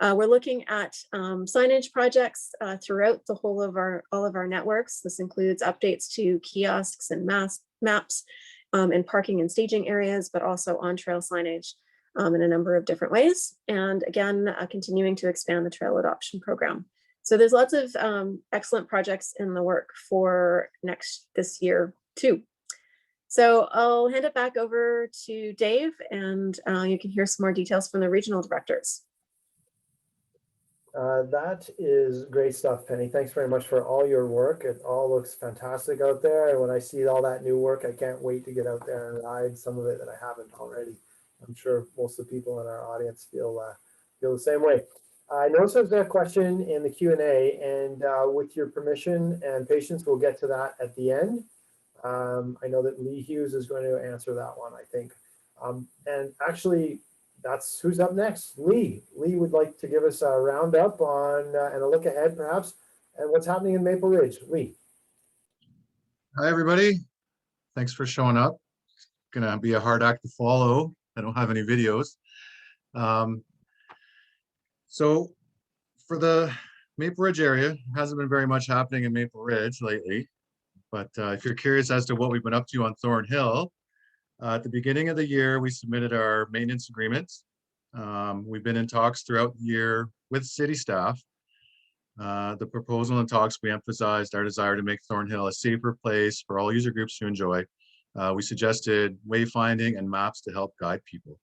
We're looking at signage projects throughout the whole of all of our networks. This includes updates to kiosks and maps and parking and staging areas, but also on trail signage in a number of different ways. And again, continuing to expand the trail adoption program. So there's lots of excellent projects in the work for this year too. So I'll hand it back over to Dave, and you can hear some more details from the regional directors. That is great stuff, Penny. Thanks very much for all your work. It all looks fantastic out there. And when I see all that new work, I can't wait to get out there and ride some of it that I haven't already. I'm sure most of the people in our audience feel the same way. I noticed there's a question in the Q&A, and with your permission and patience, we'll get to that at the end. I know that Lee Hughes is going to answer that one, I think. And actually, that's who's up next. Lee would like to give us a roundup on and a look ahead, perhaps, and what's happening in Maple Ridge. Lee. Hi, everybody. Thanks for showing up. It's gonna be a hard act to follow. I don't have any videos. So for the Maple Ridge area, hasn't been very much happening in Maple Ridge lately. But if you're curious as to what we've been up to on Thornhill, at the beginning of the year, we submitted our maintenance agreements. We've been in talks throughout the year with city staff. The proposal and talks, we emphasized our desire to make Thornhill a safer place for all user groups to enjoy. We suggested wayfinding and maps to help guide people.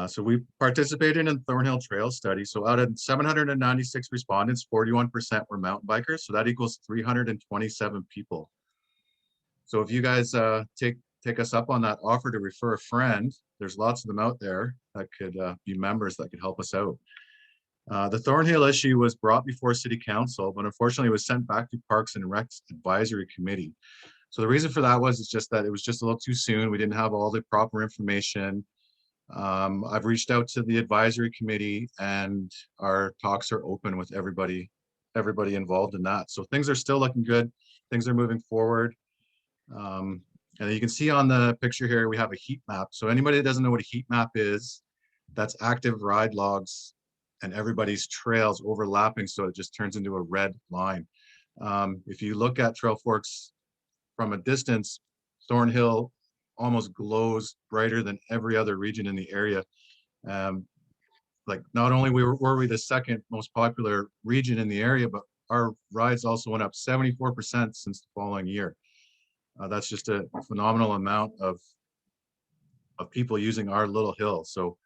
So we participated in the Thornhill Trail Study. So out of 796 respondents, 41% were mountain bikers. So that equals 327 people. So if you guys take us up on that offer to refer a friend, there's lots of them out there that could be members that could help us out. The Thornhill issue was brought before City Council, but unfortunately it was sent back to Parks and Rec's Advisory Committee. So the reason for that was just that it was just a little too soon. We didn't have all the proper information. I've reached out to the advisory committee, and our talks are open with everybody involved in that. So things are still looking good. Things are moving forward. And you can see on the picture here, we have a heat map. So anybody that doesn't know what a heat map is, that's active ride logs and everybody's trails overlapping. So it just turns into a red line. If you look at Trail Forks from a distance, Thornhill almost glows brighter than every other region in the area. Like not only were we the second most popular region in the area, but our rides also went up 74% since the following year. That's just a phenomenal amount of people using our little hill. So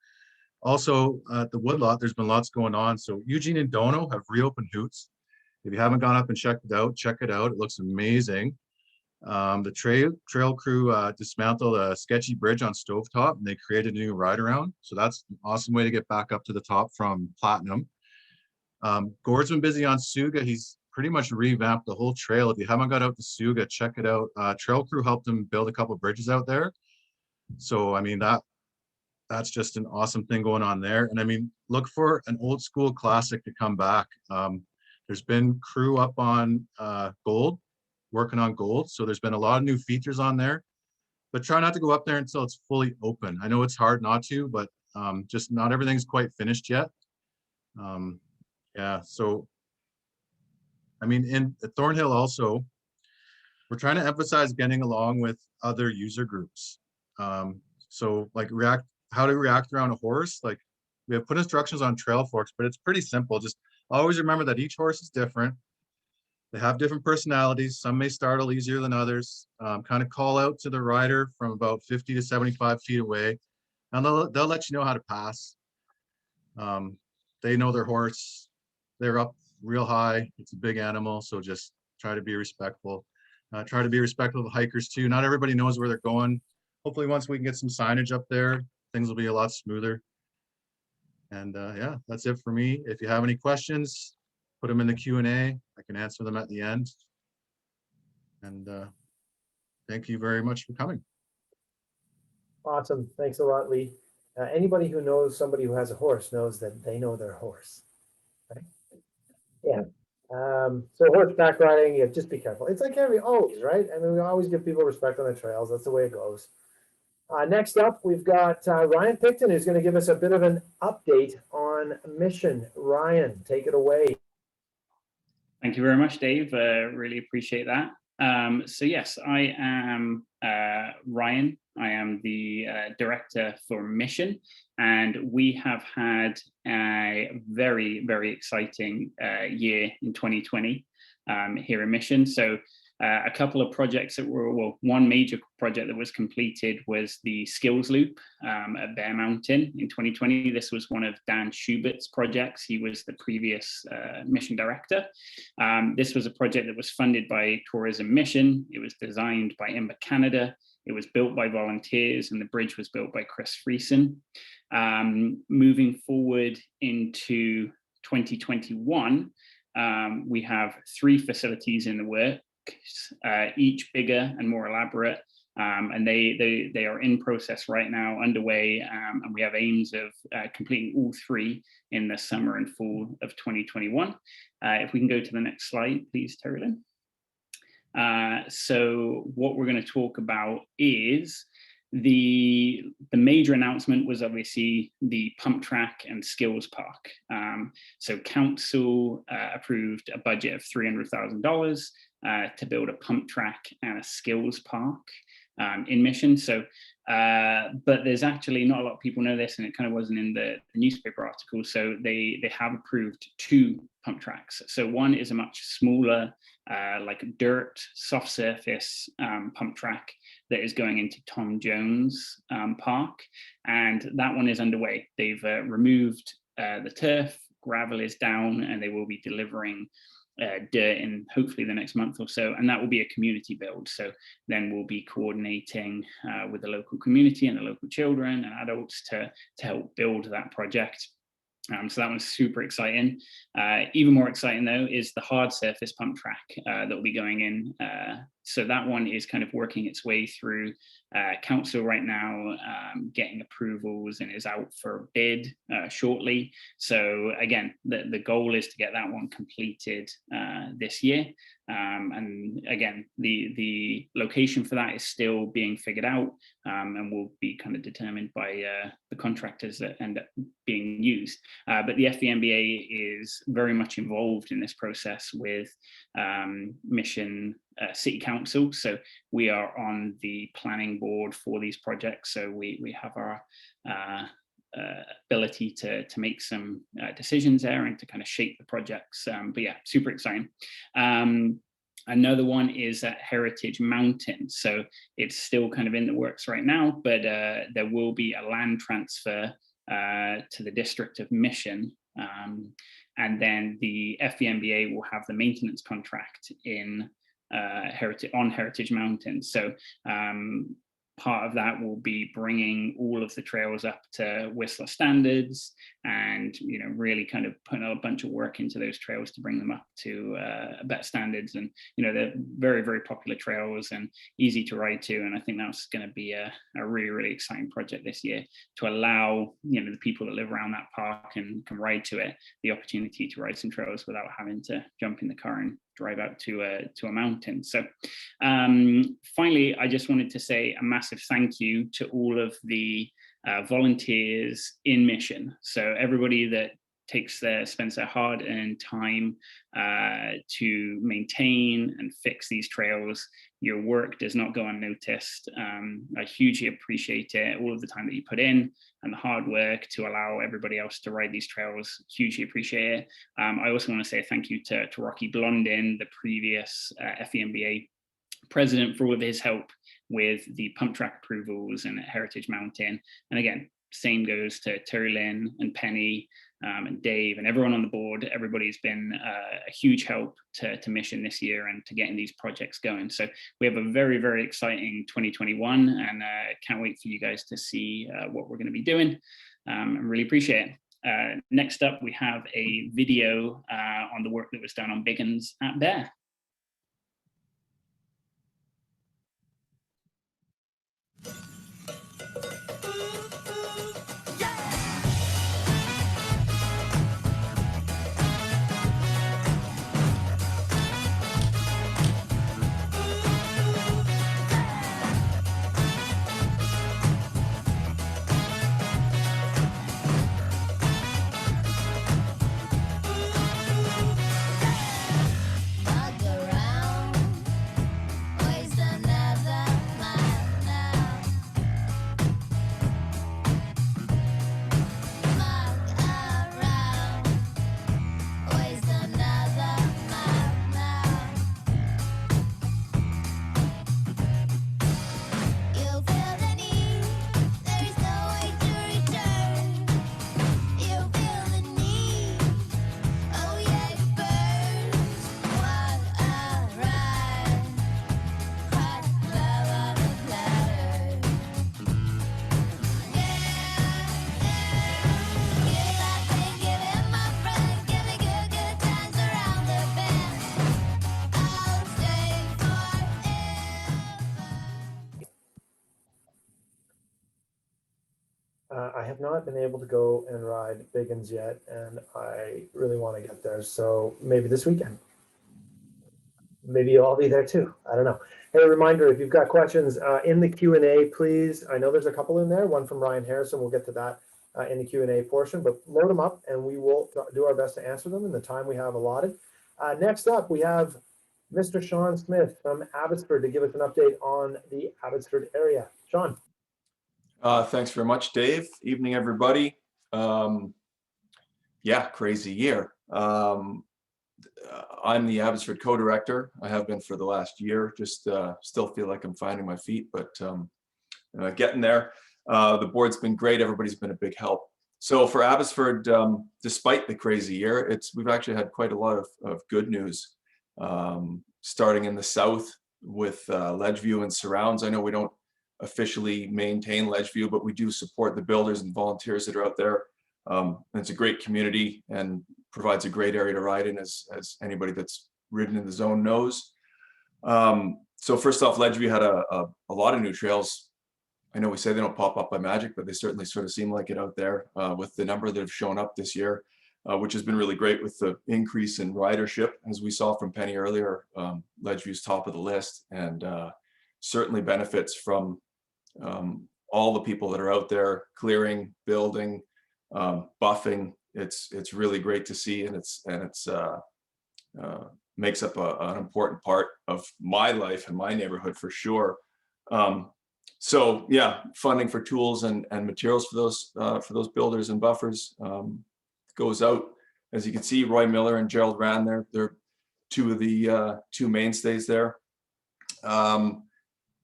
also at the Woodlot, there's been lots going on. So Eugene and Dono have reopened Hoots. If you haven't gone up and checked it out, check it out. It looks amazing. The trail crew dismantled a sketchy bridge on Stovetop, and they created a new ride around. So that's an awesome way to get back up to the top from Platinum. Gord's been busy on Suga. He's pretty much revamped the whole trail. If you haven't got out to Suga, check it out. Trail crew helped him build a couple of bridges out there. So I mean that's just an awesome thing going on there. And I mean, look for an old school classic to come back. There's been crew up on gold, working on gold. So there's been a lot of new features on there, but try not to go up there until it's fully open. I know it's hard not to, but just not everything's quite finished yet. Yeah, so I mean, in Thornhill also, we're trying to emphasize getting along with other user groups. So like how to react around a horse. Like we have put instructions on trail forks, but it's pretty simple. Just always remember that each horse is different. They have different personalities. Some may startle easier than others. Kind of call out to the rider from about 50 to 75 feet away, and they'll let you know how to pass. They know their horse. They're up real high. It's a big animal, so just try to be respectful. Try to be respectful of the hikers too. Not everybody knows where they're going. Hopefully once we can get some signage up there, things will be a lot smoother. And yeah, that's it for me. If you have any questions, put them in the Q&A. I can answer them at the end. And thank you very much for coming. Awesome. Thanks a lot, Lee. Anybody who knows somebody who has a horse knows that they know their horse. Right? Yeah. So horseback riding, yeah, just be careful. It's like always, right? I mean, we always give people respect on the trails. That's the way it goes. Next up, we've got Ryan Picton, who's going to give us a bit of an update on Mission. Ryan, take it away. Thank you very much, Dave. Really appreciate that. So yes, I am Ryan. I am the director for Mission, and we have had a very, very exciting year in 2020 here in Mission. So a couple of projects that were, well, one major project that was completed was the Skills Loop at Bear Mountain in 2020. This was one of Dan Schubert's projects. He was the previous mission director. This was a project that was funded by Tourism Mission. It was designed by IMBA Canada. It was built by volunteers, and the bridge was built by Chris Friesen. Moving forward into 2021, we have 3 facilities in the works, each bigger and more elaborate, and they are in process right now, underway, and we have aims of completing all 3 in the summer and fall of 2021. If we can go to the next slide, please, Terry-Lynn. So what we're going to talk about is the major announcement was obviously the pump track and skills park. So council approved a budget of $300,000 to build a pump track and a skills park in Mission. So, but there's actually not a lot of people know this, and it kind of wasn't in the newspaper article. So they have approved 2 pump tracks. So one is a much smaller, like dirt, soft surface pump track that is going into Tom Jones Park, and that one is underway. They've removed the turf, gravel is down, and they will be delivering dirt in hopefully the next month or so, and that will be a community build. So then we'll be coordinating with the local community and the local children and adults to help build that project. So that one's super exciting. Even more exciting though is the hard surface pump track that will be going in. So that one is kind of working its way through council right now, getting approvals, and is out for bid shortly. So again, the goal is to get that one completed this year. And again, the location for that is still being figured out, and will be kind of determined by the contractors that end up being used. But the FVMBA is very much involved in this process with Mission City Council. So we are on the planning board for these projects. So we have our ability to make some decisions there and to kind of shape the projects. But yeah, super exciting. Another one is at Heritage Mountain. So it's still kind of in the works right now, but there will be a land transfer to the District of Mission. And then the FVMBA will have the maintenance contract in Heritage Mountain. So part of that will be bringing all of the trails up to Whistler standards, and really kind of putting a bunch of work into those trails to bring them up to better standards. And they're very, very popular trails and easy to ride to, and I think that's going to be a really, really exciting project this year, to allow the people that live around that park and can ride to it the opportunity to ride some trails without having to jump in the car and drive out to a mountain. So finally, I just wanted to say a massive thank you to all of the volunteers in Mission. So everybody that spends their hard-earned time to maintain and fix these trails. Your work does not go unnoticed. I hugely appreciate it, all of the time that you put in and the hard work to allow everybody else to ride these trails. Hugely appreciate it. I also want to say thank you to Rocky Blondin, the previous FVMBA president, for all of his help with the pump track approvals and Heritage Mountain. And again, same goes to Terlyn and Penny and Dave and everyone on the board. Everybody's been a huge help to Mission this year and to getting these projects going. So we have a very, very exciting 2021, and can't wait for you guys to see what we're going to be doing. I really appreciate it. Next up, we have a video on the work that was done on Biggins at Bear. I have not been able to go and ride Biggins yet, and I really want to get there. So maybe this weekend. Maybe you'll all be there too. I don't know. Hey, a reminder, if you've got questions in the Q&A, please. I know there's a couple in there, one from Ryan Harrison. We'll get to that in the Q&A portion, but load them up and we will do our best to answer them in the time we have allotted. Next up, we have Mr. Sean Smith from Abbotsford to give us an update on the Abbotsford area. Sean. Thanks very much, Dave. Evening, everybody. Yeah, crazy year. I'm the Abbotsford co-director. I have been for the last year. Just still feel like I'm finding my feet, but getting there. The board's been great. Everybody's been a big help. So for Abbotsford, despite the crazy year, we've actually had quite a lot of good news. Starting in the south with Ledgeview and surrounds. I know we don't officially maintain Ledgeview, but we do support the builders and volunteers that are out there. It's a great community and provides a great area to ride in, as anybody that's ridden in the zone knows. So first off, Ledgeview had a lot of new trails. I know we say they don't pop up by magic, but they certainly sort of seem like it out there with the number that have shown up this year, which has been really great with the increase in ridership. As we saw from Penny earlier, Ledgeview's top of the list, and certainly benefits from all the people that are out there clearing, building, buffing. It's really great to see, and it's makes up an important part of my life and my neighborhood for sure. So yeah, funding for tools and materials for those builders and buffers goes out. As you can see, Roy Miller and Gerald Rand there, they're two of the two mainstays there.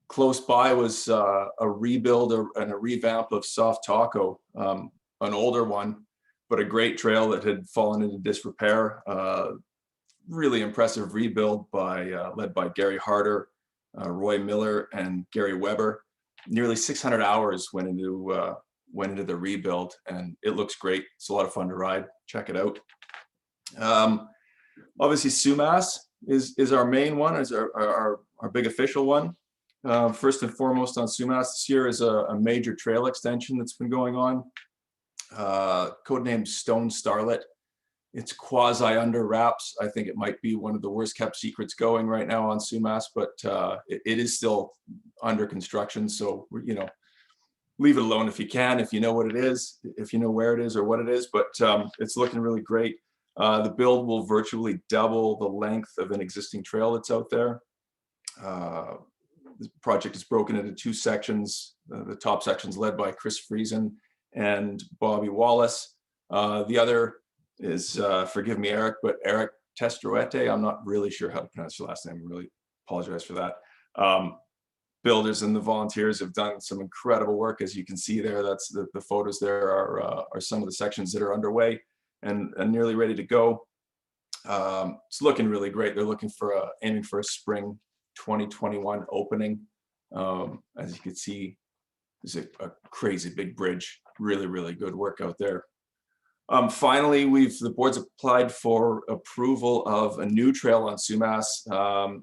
Close by was a rebuild and a revamp of Soft Taco, an older one, but a great trail that had fallen into disrepair. Really impressive rebuild led by Gary Harder, Roy Miller, and Gary Weber. nearly 600 hours went into the rebuild, and it looks great. It's a lot of fun to ride. Check it out. Obviously, Sumas is our main one, is our big official one. First and foremost on Sumas this year is a major trail extension that's been going on, codenamed Stone Starlet. It's quasi under wraps. I think it might be one of the worst kept secrets going right now on Sumas, but it is still under construction. So, you know, leave it alone if you can, if you know what it is, if you know where it is or what it is, but it's looking really great. The build will virtually double the length of an existing trail that's out there. The project is broken into two sections. The top section's led by Chris Friesen and Bobby Wallace. The other is, forgive me, Eric, but Eric Testroete. I'm not really sure how to pronounce your last name. I really apologize for that. Builders and the volunteers have done some incredible work. As you can see there, that's the photos there are some of the sections that are underway and nearly ready to go. It's looking really great. They're looking for aiming for a spring 2021 opening. As you can see, there's a crazy big bridge. Really, really good work out there. Finally, the board's applied for approval of a new trail on Sumas.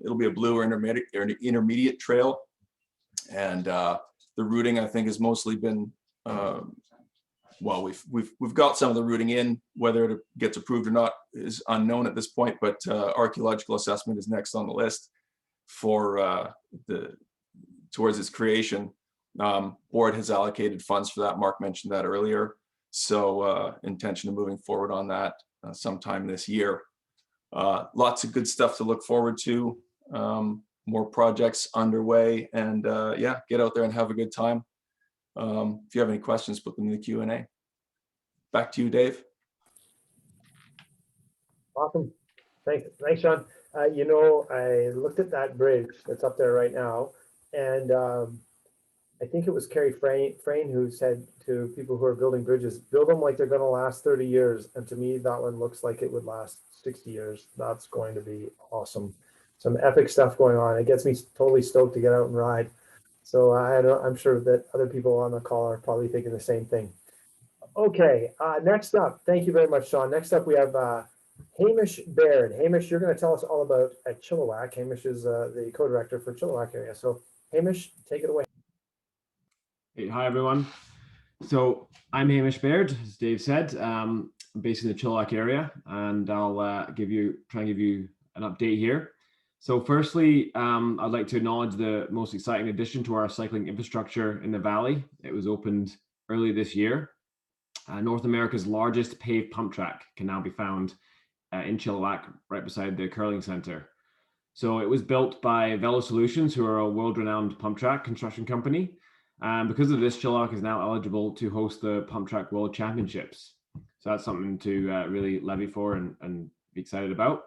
It'll be a blue or intermediate trail. And the routing, I think, has mostly been, well, we've got some of the routing in. Whether it gets approved or not is unknown at this point, but archaeological assessment is next on the list for towards its creation. Board has allocated funds for that. Mark mentioned that earlier. So intention of moving forward on that sometime this year. Lots of good stuff to look forward to. More projects underway, and yeah, get out there and have a good time. If you have any questions, put them in the Q&A. Back to you, Dave. Awesome. Thanks, Sean. You know, I looked at that bridge that's up there right now, and I think it was Carrie Frayne who said to people who are building bridges, build them like they're going to last 30 years. And to me, that one looks like it would last 60 years. That's going to be awesome. Some epic stuff going on. It gets me totally stoked to get out and ride. So I'm sure that other people on the call are probably thinking the same thing. Okay, next up, thank you very much, Sean. Next up, we have Hamish Baird. Hamish, you're going to tell us all about Chilliwack. Hamish is the co-director for Chilliwack area. So Hamish, take it away. Hey, hi, everyone. So I'm Hamish Baird, as Dave said. I'm based in the Chilliwack area, and I'll try and give you an update here. So firstly, I'd like to acknowledge the most exciting addition to our cycling infrastructure in the valley. It was opened early this year. North America's largest paved pump track can now be found in Chilliwack, right beside the curling center. So it was built by Velo Solutions, who are a world-renowned pump track construction company. Because of this, Chilliwack is now eligible to host the Pump Track World Championships. So that's something to really levy for and be excited about.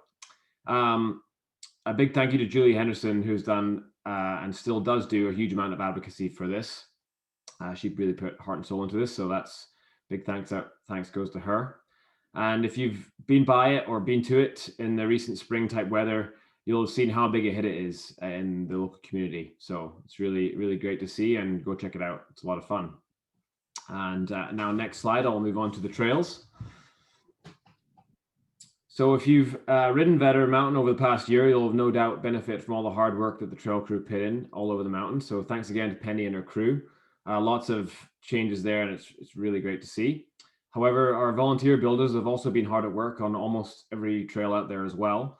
A big thank you to Julie Henderson, who's done and still does do a huge amount of advocacy for this. She really put heart and soul into this, so that's big thanks goes to her. And if you've been by it or been to it in the recent spring type weather, you'll have seen how big a hit it is in the local community. So it's really, really great to see, and go check it out. It's a lot of fun. And now next slide, I'll move on to the trails. So if you've ridden Vetter Mountain over the past year, you'll have no doubt benefit from all the hard work that the trail crew put in all over the mountain. So thanks again to Penny and her crew. Lots of changes there, and it's really great to see. However, our volunteer builders have also been hard at work on almost every trail out there as well.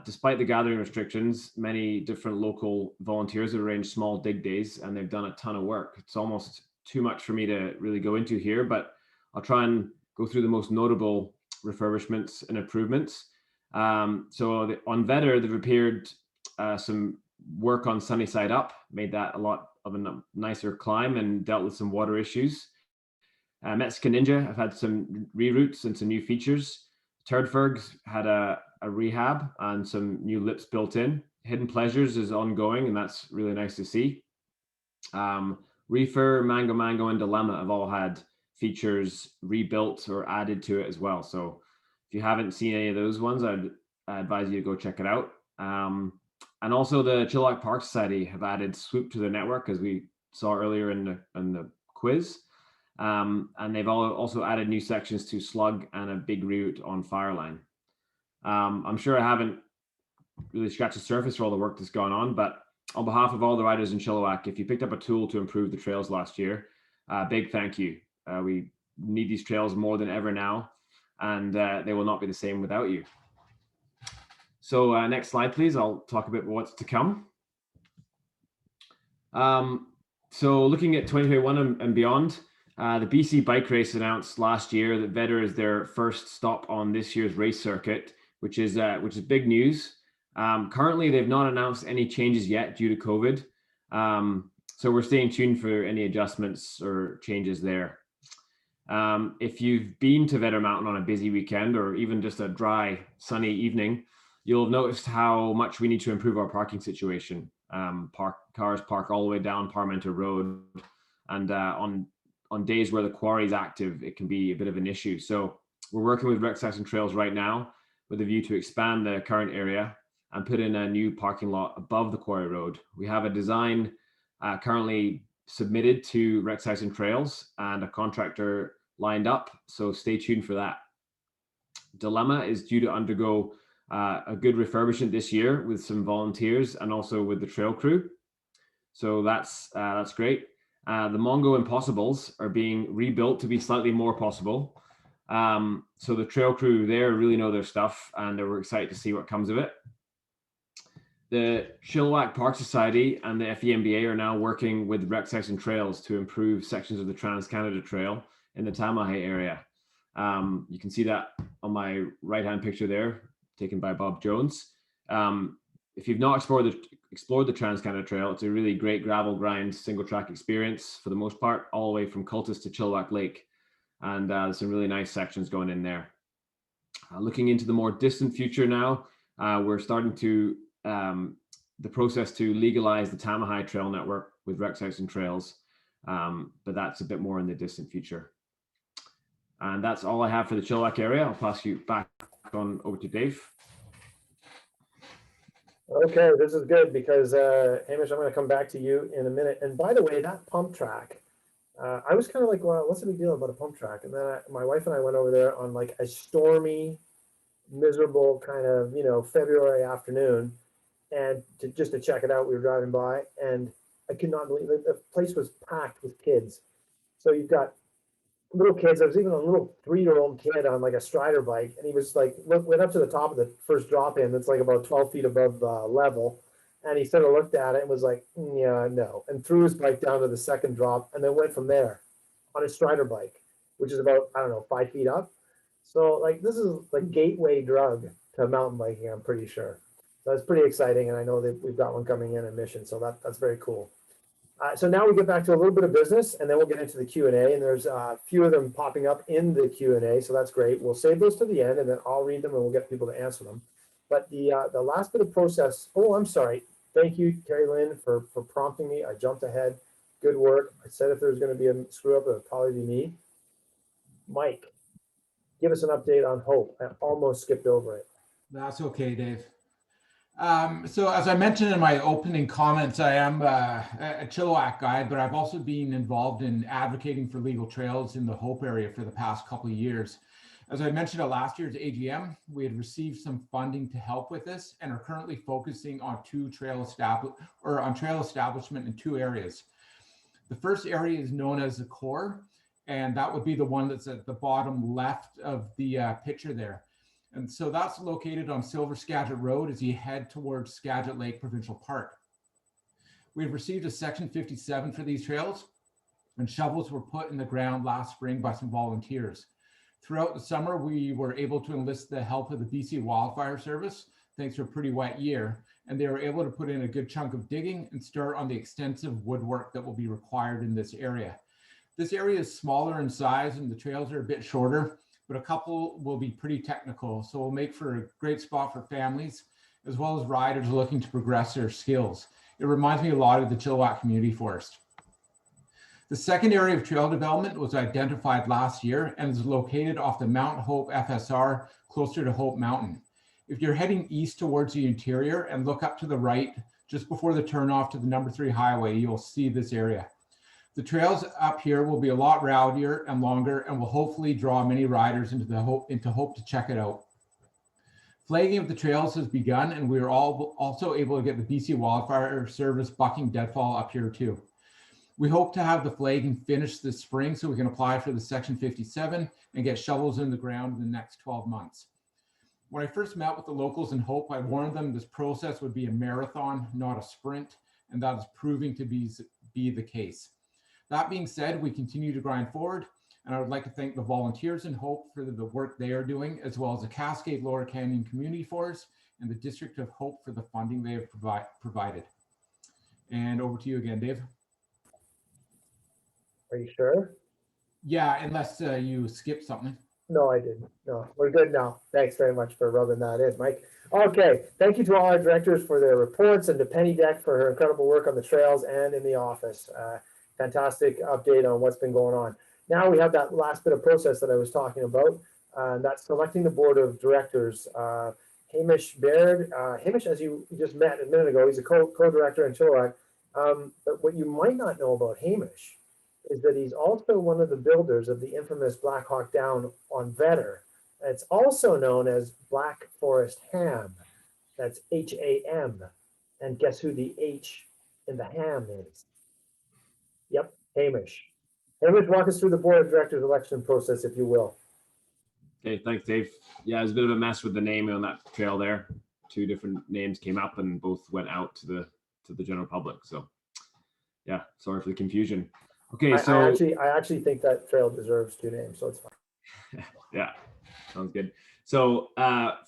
Despite the gathering restrictions, many different local volunteers have arranged small dig days, and they've done a ton of work. It's almost too much for me to really go into here, but I'll try and go through the most notable refurbishments and improvements. On Vetter, they've repaired some work on Sunnyside Up, made that a lot of a nicer climb, and dealt with some water issues. Mexican Ninja have had some reroutes and some new features. Turdferg's had a rehab and some new lips built in. Hidden Pleasures is ongoing, and that's really nice to see. Reefer, Mango, and Dilemma have all had features rebuilt or added to it as well. So if you haven't seen any of those ones, I'd advise you to go check it out. And also the Chilliwack Park Society have added Swoop to their network, as we saw earlier in the quiz. And they've also added new sections to Slug and a big route on Fireline. I'm sure I haven't really scratched the surface for all the work that's gone on, but on behalf of all the riders in Chilliwack, if you picked up a tool to improve the trails last year, big thank you. We need these trails more than ever now, and they will not be the same without you. So next slide, please. I'll talk a bit about what's to come. So looking at 2021 and beyond, the BC Bike Race announced last year that Vedder is their first stop on this year's race circuit, which is big news. Currently, they've not announced any changes yet due to COVID. So we're staying tuned for any adjustments or changes there. If you've been to Vedder Mountain on a busy weekend or even just a dry, sunny evening, you'll have noticed how much we need to improve our parking situation. Cars park all the way down Parmenter Road, and on days where the quarry is active, it can be a bit of an issue. So we're working with Rex Saxon Trails right now with a view to expand the current area and put in a new parking lot above the quarry road. We have a design currently submitted to Rex Saxon Trails and a contractor lined up, so stay tuned for that. Dilemma is due to undergo a good refurbishment this year with some volunteers and also with the trail crew. So that's great. The Mongo Impossibles are being rebuilt to be slightly more possible. So the trail crew there really know their stuff, and we're excited to see what comes of it. The Chilliwack Park Society and the FVMBA are now working with Rex Saxon Trails to improve sections of the Trans-Canada Trail in the Tamahay area. You can see that on my right-hand picture there, taken by Bob Jones. If you've not explored the Trans-Canada Trail, it's a really great gravel grind, single track experience for the most part, all the way from Cultus to Chilliwack Lake. And there's some really nice sections going in there. Looking into the more distant future now, we're starting to the process to legalize the Tamahay Trail network with Rex Saxon Trails, but that's a bit more in the distant future. And that's all I have for the Chilliwack area. I'll pass you back on over to Dave. Okay, this is good because Hamish, I'm going to come back to you in a minute. And by the way, that pump track, I was kind of like, well, what's the big deal about a pump track? And then my wife and I went over there on like a stormy, miserable kind of, February afternoon, and just to check it out. We were driving by, and I could not believe it. The place was packed with kids. So you've got little kids. There was even a little 3-year-old kid on like a Strider bike, and he was like, went up to the top of the first drop in. That's like about 12 feet above level. And he sort of looked at it and was like, yeah, no, and threw his bike down to the second drop, and then went from there on his Strider bike, which is about, 5 feet up. So like, this is like gateway drug to mountain biking, I'm pretty sure. So that's pretty exciting. And I know that we've got one coming in Mission. So that's very cool. So now we get back to a little bit of business, and then we'll get into the Q&A, and there's a few of them popping up in the Q&A, so that's great. We'll save those to the end, and then I'll read them, and we'll get people to answer them. But the last bit of process, I'm sorry. Thank you, Carrie Lynn, for prompting me. I jumped ahead. Good work. I said if there's going to be a screw up, it would probably be me. Mike, give us an update on Hope. I almost skipped over it. That's okay, Dave. So as I mentioned in my opening comments, I am a Chilliwack guide, but I've also been involved in advocating for legal trails in the Hope area for the past couple of years. As I mentioned at last year's AGM, we had received some funding to help with this and are currently focusing on trail establishment in 2 areas. The first area is known as the core, and that would be the one that's at the bottom left of the picture there. And so that's located on Silver Skagit Road as you head towards Skagit Lake Provincial Park. We've received a Section 57 for these trails, and shovels were put in the ground last spring by some volunteers. Throughout the summer, we were able to enlist the help of the BC Wildfire Service, thanks to a pretty wet year, and they were able to put in a good chunk of digging and start on the extensive woodwork that will be required in this area. This area is smaller in size and the trails are a bit shorter, but a couple will be pretty technical, so will make for a great spot for families, as well as riders looking to progress their skills. It reminds me a lot of the Chilliwack Community Forest. The second area of trail development was identified last year and is located off the Mount Hope FSR, closer to Hope Mountain. If you're heading east towards the interior and look up to the right, just before the turnoff to the number 3 highway, you'll see this area. The trails up here will be a lot rowdier and longer and will hopefully draw many riders into Hope to check it out. Flagging of the trails has begun, and we are also able to get the BC Wildfire Service bucking deadfall up here too. We hope to have the flagging finished this spring so we can apply for the Section 57 and get shovels in the ground in the next 12 months. When I first met with the locals in Hope, I warned them this process would be a marathon, not a sprint, and that is proving to be the case. That being said, we continue to grind forward, and I would like to thank the volunteers in Hope for the work they are doing, as well as the Cascade Lower Canyon Community Forest and the District of Hope for the funding they have provided. And over to you again, Dave. Are you sure? Yeah, unless you skipped something. No, I didn't. No, we're good now. Thanks very much for rubbing that in, Mike. Okay, thank you to all our directors for their reports and to Penny Deck for her incredible work on the trails and in the office. Fantastic update on what's been going on. Now we have that last bit of process that I was talking about. That's selecting the board of directors. Hamish Baird. Hamish, as you just met a minute ago, he's a co-director in Chilliwack. But what you might not know about Hamish is that he's also one of the builders of the infamous Black Hawk Down on Vetter. It's also known as Black Forest Ham. That's H-A-M. And guess who the H in the ham is? Yep, Hamish. Hamish, walk us through the board of directors election process, if you will. Okay, thanks, Dave. Yeah, it was a bit of a mess with the name on that trail there. Two different names came up and both went out to the general public. So yeah, sorry for the confusion. Okay, so I actually think that trail deserves two names, so it's fine. Yeah, sounds good. So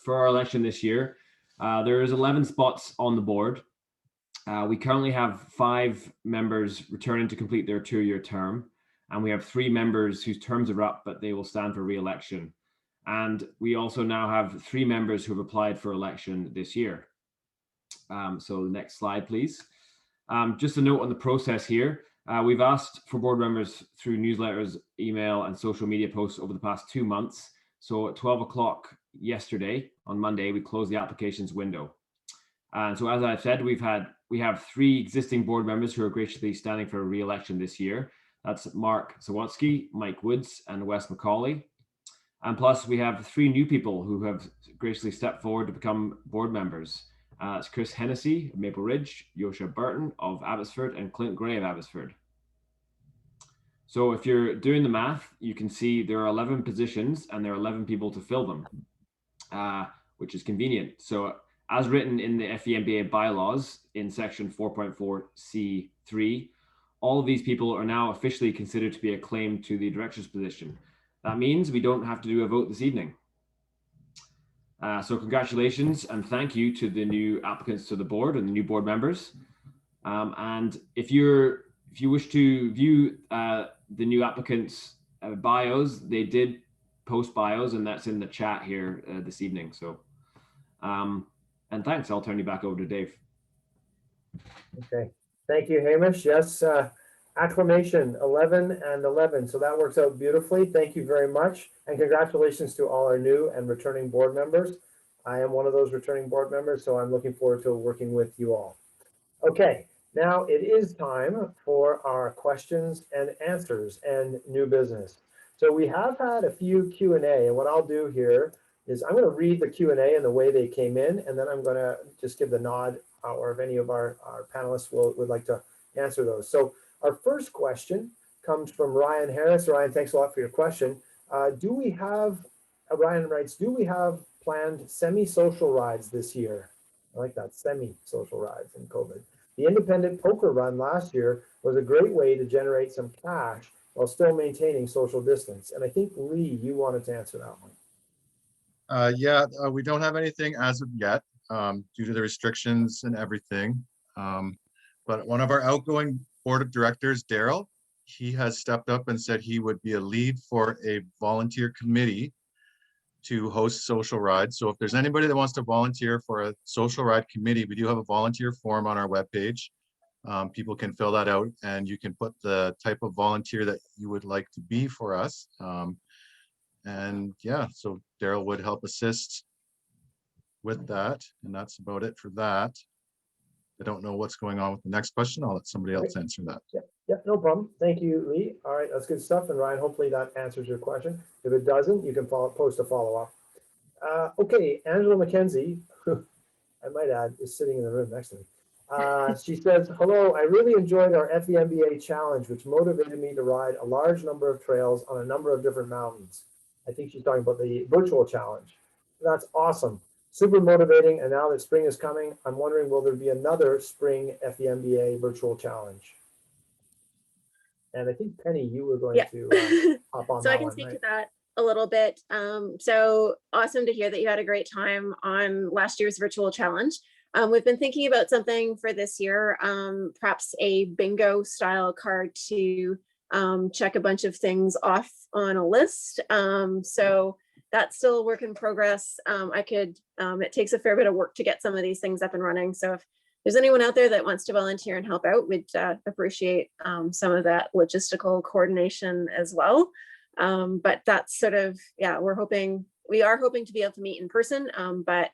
for our election this year, there is 11 spots on the board. We currently have 5 members returning to complete their 2-year term, and we have 3 members whose terms are up, but they will stand for re-election. And we also now have 3 members who have applied for election this year. So the next slide, please. Just a note on the process here. We've asked for board members through newsletters, email, and social media posts over the past 2 months. So at 12 o'clock yesterday, on Monday, we closed the applications window. And so as I've said, we have 3 existing board members who are graciously standing for re-election this year. That's Mark Sawatsky, Mike Woods, and Wes McCauley. And plus we have 3 new people who have graciously stepped forward to become board members. It's Chris Hennessy of Maple Ridge, Yosha Burton of Abbotsford, and Clint Gray of Abbotsford. So if you're doing the math, you can see there are 11 positions and there are 11 people to fill them, which is convenient. So as written in the FVMBA bylaws in section 4.4C3, all of these people are now officially considered to be acclaimed to the director's position. That means we don't have to do a vote this evening. So congratulations and thank you to the new applicants to the board and the new board members. And if you wish to view the new applicants' bios, they did post bios, and that's in the chat here this evening. So, and thanks. I'll turn you back over to Dave. Okay, thank you, Hamish. Yes, acclamation 11 and 11. So that works out beautifully. Thank you very much. And congratulations to all our new and returning board members. I am one of those returning board members, so I'm looking forward to working with you all. Okay, now it is time for our questions and answers and new business. So we have had a few Q&A, and what I'll do here is I'm going to read the Q&A and the way they came in, and then I'm going to just give the nod, or if any of our panelists would like to answer those. So our first question comes from Ryan Harris. Ryan, thanks a lot for your question. Ryan writes, do we have planned semi-social rides this year? I like that, semi-social rides in COVID. The independent poker run last year was a great way to generate some cash while still maintaining social distance. And I think, Lee, you wanted to answer that one. We don't have anything as of yet due to the restrictions and everything. But one of our outgoing board of directors, Daryl, he has stepped up and said he would be a lead for a volunteer committee to host social rides. So if there's anybody that wants to volunteer for a social ride committee, we do have a volunteer form on our webpage. People can fill that out and you can put the type of volunteer that you would like to be for us. And yeah, so Daryl would help assist with that. And that's about it for that. I don't know what's going on with the next question. I'll let somebody else answer that. Yeah. Yep, no problem. Thank you, Lee. All right, that's good stuff. And Ryan, hopefully that answers your question. If it doesn't, you can post a follow-up. Okay, Angela McKenzie, who I might add, is sitting in the room next to me. She says, hello, I really enjoyed our FVMBA challenge, which motivated me to ride a large number of trails on a number of different mountains. I think she's talking about the virtual challenge. That's awesome. Super motivating. And now that spring is coming, I'm wondering, will there be another spring FVMBA virtual challenge? And I think Penny, you were going to hop on So that I can one, speak right? to that a little bit. So awesome to hear that you had a great time on last year's virtual challenge. We've been thinking about something for this year, perhaps a bingo style card to check a bunch of things off on a list. So that's still a work in progress. It takes a fair bit of work to get some of these things up and running. So if there's anyone out there that wants to volunteer and help out, we'd appreciate some of that logistical coordination as well. But that's sort of, we are hoping to be able to meet in person. But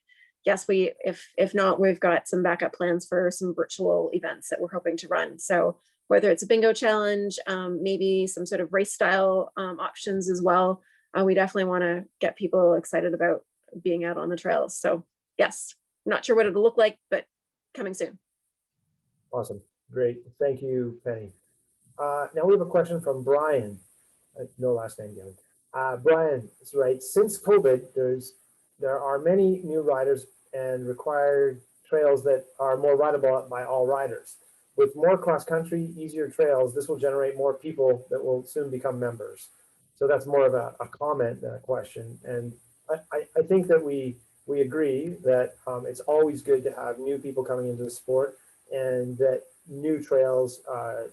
yes, if not, we've got some backup plans for some virtual events that we're hoping to run. So whether it's a bingo challenge, maybe some sort of race style options as well. We definitely want to get people excited about being out on the trails. So yes, not sure what it'll look like, but coming soon. Awesome. Great. Thank you, Penny. Now we have a question from Brian. No last name given. Brian is right. Since COVID, there are many new riders and required trails that are more rideable by all riders. With more cross-country, easier trails, this will generate more people that will soon become members. So that's more of a comment than a question. And I think that we agree that it's always good to have new people coming into the sport, and that new trails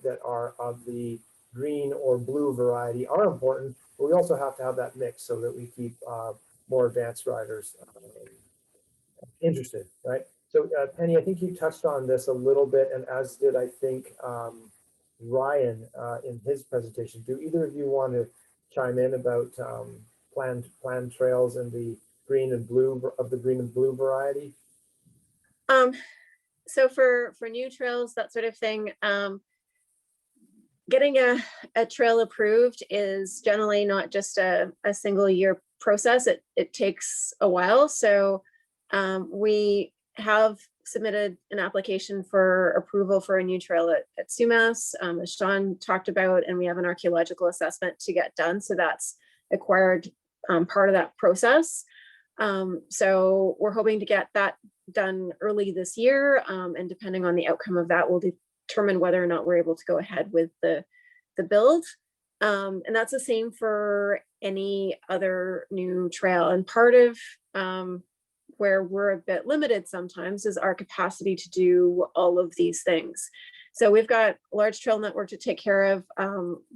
that are of the green or blue variety are important, but we also have to have that mix so that we keep more advanced riders interested, right? So Penny, I think you touched on this a little bit, and as did I think Ryan in his presentation. Do either of you want to chime in about planned trails and the green and blue variety? So for new trails, that sort of thing, getting a trail approved is generally not just a single year process. It takes a while. So we have submitted an application for approval for a new trail at Sumas, as Sean talked about, and we have an archaeological assessment to get done. So that's acquired part of that process. So we're hoping to get that done early this year, and depending on the outcome of that, we'll determine whether or not we're able to go ahead with the build. And that's the same for any other new trail. And part of where we're a bit limited sometimes is our capacity to do all of these things. So we've got a large trail network to take care of.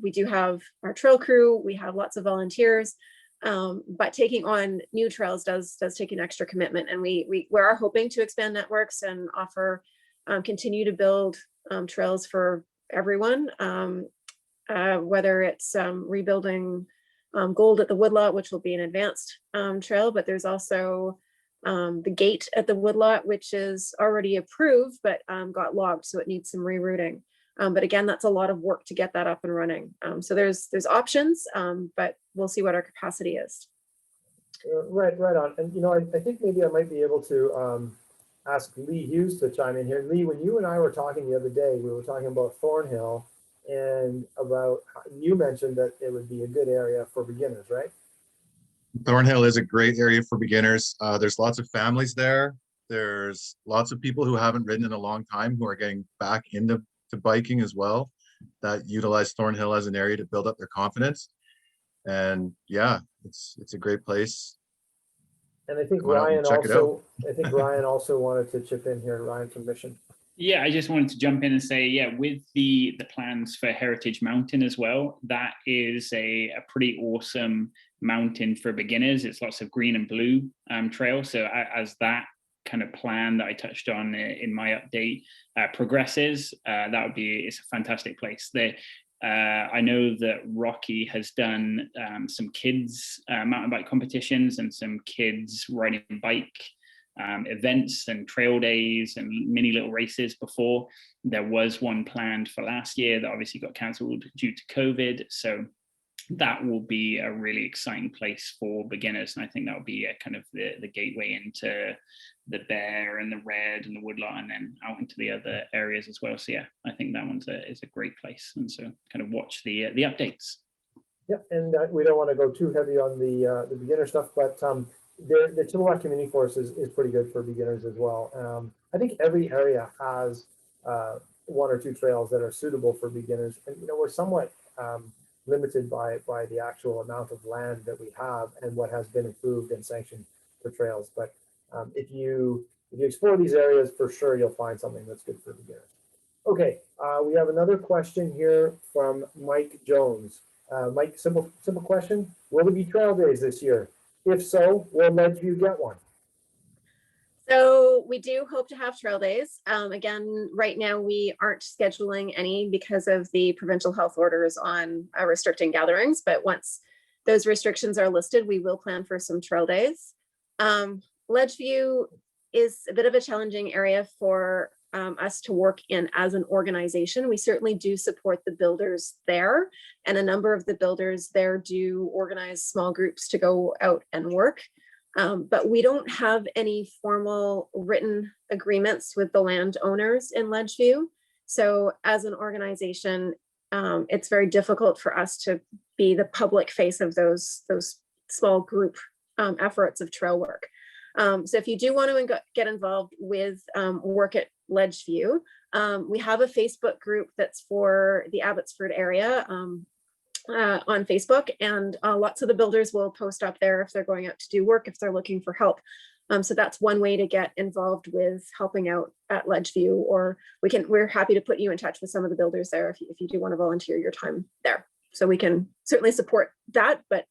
We do have our trail crew, we have lots of volunteers, but taking on new trails does take an extra commitment. And we are hoping to expand networks and offer, continue to build trails for everyone, whether it's rebuilding Gold at the Woodlot, which will be an advanced trail, but there's also the gate at the Woodlot, which is already approved, but got logged, so it needs some rerouting. But again, that's a lot of work to get that up and running. So there's options, but we'll see what our capacity is. Right on. And I think maybe I might be able to ask Lee Hughes to chime in here. Lee, when you and I were talking the other day, we were talking about Thornhill, and you mentioned that it would be a good area for beginners, right? Thornhill is a great area for beginners. There's lots of families there. There's lots of people who haven't ridden in a long time who are getting back into biking as well, that utilize Thornhill as an area to build up their confidence. And yeah, it's a great place. And I think Ryan also wanted to chip in here. Ryan from Mission. Yeah, I just wanted to jump in and say, yeah, with the plans for Heritage Mountain as well, that is a pretty awesome mountain for beginners. It's lots of green and blue trail. So as that kind of plan that I touched on in my update progresses, it's a fantastic place. I know that Rocky has done some kids mountain bike competitions and some kids riding bike events and trail days and mini little races before. There was one planned for last year that obviously got cancelled due to COVID. So that will be a really exciting place for beginners. And I think that will be a kind of the gateway into the Bear and the Red and the Woodlot, and then out into the other areas as well. So yeah, I think that one's is a great place. And so kind of watch the updates. Yeah, and we don't want to go too heavy on the beginner stuff, but the Chilliwack Community Forest is pretty good for beginners as well. I think every area has one or two trails that are suitable for beginners, and we're somewhat limited by the actual amount of land that we have and what has been approved and sanctioned for trails. But if you explore these areas, for sure you'll find something that's good for beginners. Okay, we have another question here from Mike Jones. Mike, simple question. Will there be trail days this year? If so, will Ledgeview get one? So we do hope to have trail days. Again, right now we aren't scheduling any because of the provincial health orders on restricting gatherings. But once those restrictions are listed, we will plan for some trail days. Ledgeview is a bit of a challenging area for us to work in as an organization. We certainly do support the builders there, and a number of the builders there do organize small groups to go out and work. But we don't have any formal written agreements with the landowners in Ledgeview. So as an organization, it's very difficult for us to be the public face of those small group efforts of trail work. So if you do want to get involved with work at Ledgeview, we have a Facebook group that's for the Abbotsford area on Facebook, and lots of the builders will post up there if they're going out to do work, if they're looking for help. So that's one way to get involved with helping out at Ledgeview, or we're happy to put you in touch with some of the builders there if you do want to volunteer your time there. So we can certainly support that, but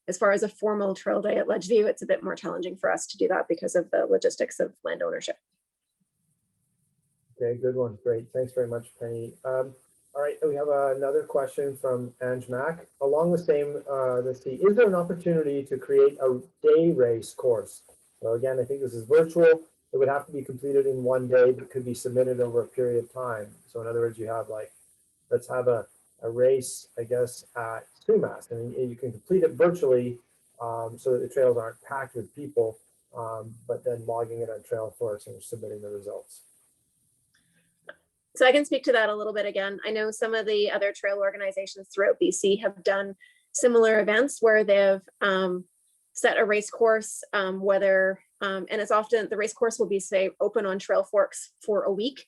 as far as a formal trail day at Ledgeview, it's a bit more challenging for us to do that because of the logistics of land ownership. Okay, good one. Great. Thanks very much, Penny. All right, we have another question from Ange Mack. Along the same, let's see, is there an opportunity to create a day race course? So again, I think this is virtual. It would have to be completed in one day, but could be submitted over a period of time. So in other words, you have like, let's have a race, I guess, at Sumas, and you can complete it virtually so that the trails aren't packed with people, but then logging it on Trailforce and submitting the results. So I can speak to that a little bit again. I know some of the other trail organizations throughout BC have done similar events where they've set a race course, and it's often, the race course will be, say, open on Trailforks for a week.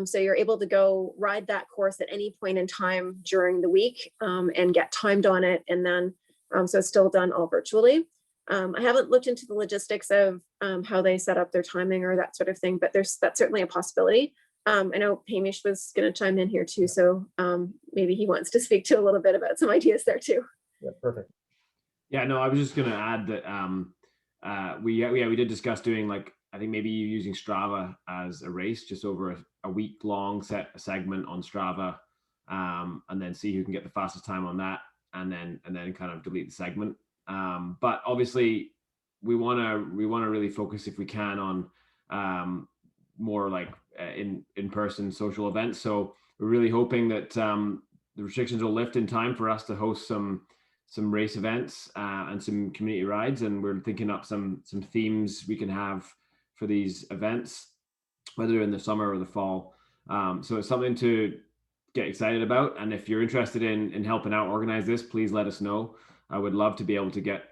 So you're able to go ride that course at any point in time during the week and get timed on it. And then, so it's still done all virtually. I haven't looked into the logistics of how they set up their timing or that sort of thing, but that's certainly a possibility. I know Hamish was going to chime in here too, so maybe he wants to speak to a little bit about some ideas there too. Yeah, perfect. Yeah, no, I was just going to add that we did discuss doing, like, I think maybe using Strava as a race, just over a week long, set a segment on Strava, and then see who can get the fastest time on that, and then kind of delete the segment. But obviously, we want to really focus, if we can, on more like in-person social events. So we're really hoping that the restrictions will lift in time for us to host some race events and some community rides, and we're thinking up some themes we can have for these events, whether in the summer or the fall. So it's something to get excited about, and if you're interested in helping out organize this, please let us know. I would love to be able to get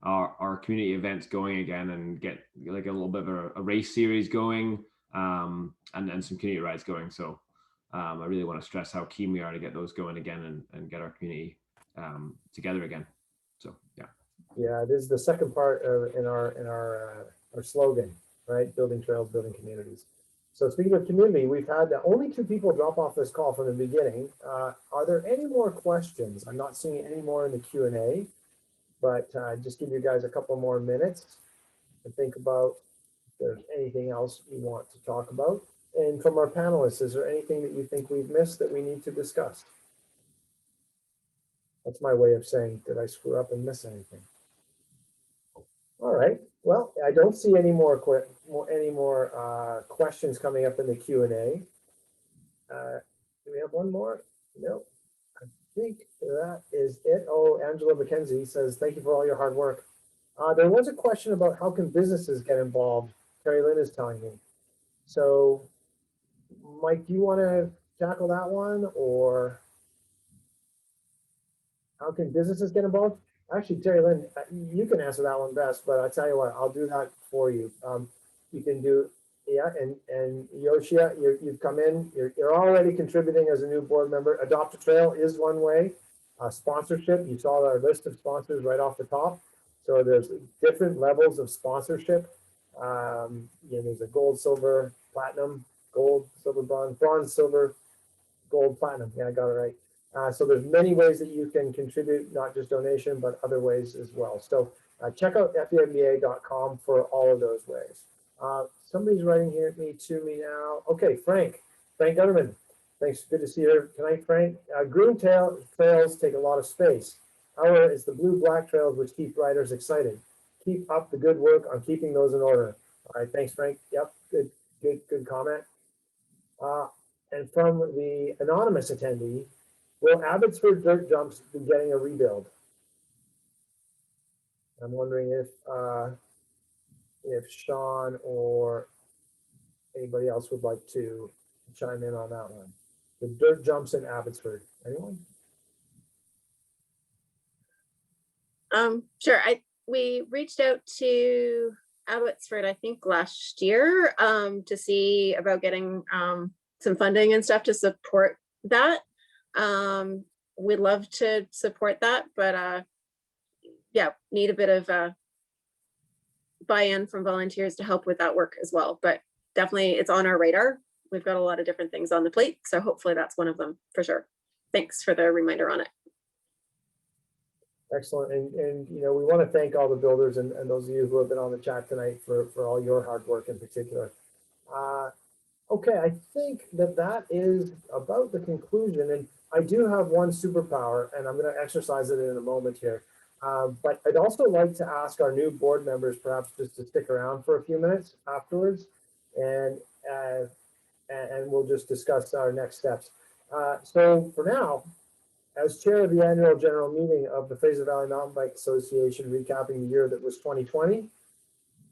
our community events going again and get like a little bit of a race series going, and some community rides going. So I really want to stress how keen we are to get those going again and get our community together again. So yeah, it is the second part in our slogan, right? Building trails, building communities. So speaking of community, we've had only 2 people drop off this call from the beginning. Are there any more questions? I'm not seeing any more in the Q&A, but just give you guys a couple more minutes to think about if there's anything else you want to talk about. And from our panelists, is there anything that you think we've missed that we need to discuss? That's my way of saying, did I screw up and miss anything? All right. Well, Well, I don't see any more questions coming up in the Q&A. Do we have one more? No. I think that is it. Oh, Angela McKenzie says, thank you for all your hard work. There was a question about how can businesses get involved? Terry Lynn is telling me. So, Mike, do you want to tackle that one, or how can businesses get involved? Actually, Terry Lynn, you can answer that one best, but I'll tell you what, I'll do that for you. You can do, yeah, and Yoshia, you've come in, you're already contributing as a new board member. Adopt a Trail is one way. Sponsorship, you saw our list of sponsors right off the top. So there's different levels of sponsorship. There's a gold, silver, platinum, gold, silver, bronze, silver, gold, platinum. Yeah, I got it right. So there's many ways that you can contribute, not just donation, but other ways as well. So check out FVMBA.com for all of those ways. Somebody's writing here to me now. Okay, Frank Gutterman. Thanks, good to see you here tonight, Frank. Green trails take a lot of space. However, it's the blue-black trails which keep riders excited. Keep up the good work on keeping those in order. All right, thanks, Frank. Yep, good comment. And from the anonymous attendee, will Abbotsford dirt jumps be getting a rebuild? I'm wondering if Sean or anybody else would like to chime in on that one. The dirt jumps in Abbotsford. Anyone? Sure. We reached out to Abbotsford, I think last year, to see about getting some funding and stuff to support that. We'd love to support that, but yeah, need a bit of buy-in from volunteers to help with that work as well. But definitely it's on our radar. We've got a lot of different things on the plate, so hopefully that's one of them for sure. Thanks for the reminder on it. Excellent. And we want to thank all the builders and those of you who have been on the chat tonight for all your hard work in particular. Okay, I think that is about the conclusion. And I do have one superpower, and I'm going to exercise it in a moment here. But I'd also like to ask our new board members perhaps just to stick around for a few minutes afterwards, and we'll just discuss our next steps. So for now, as chair of the annual general meeting of the Fraser Valley Mountain Bike Association, recapping the year that was 2020,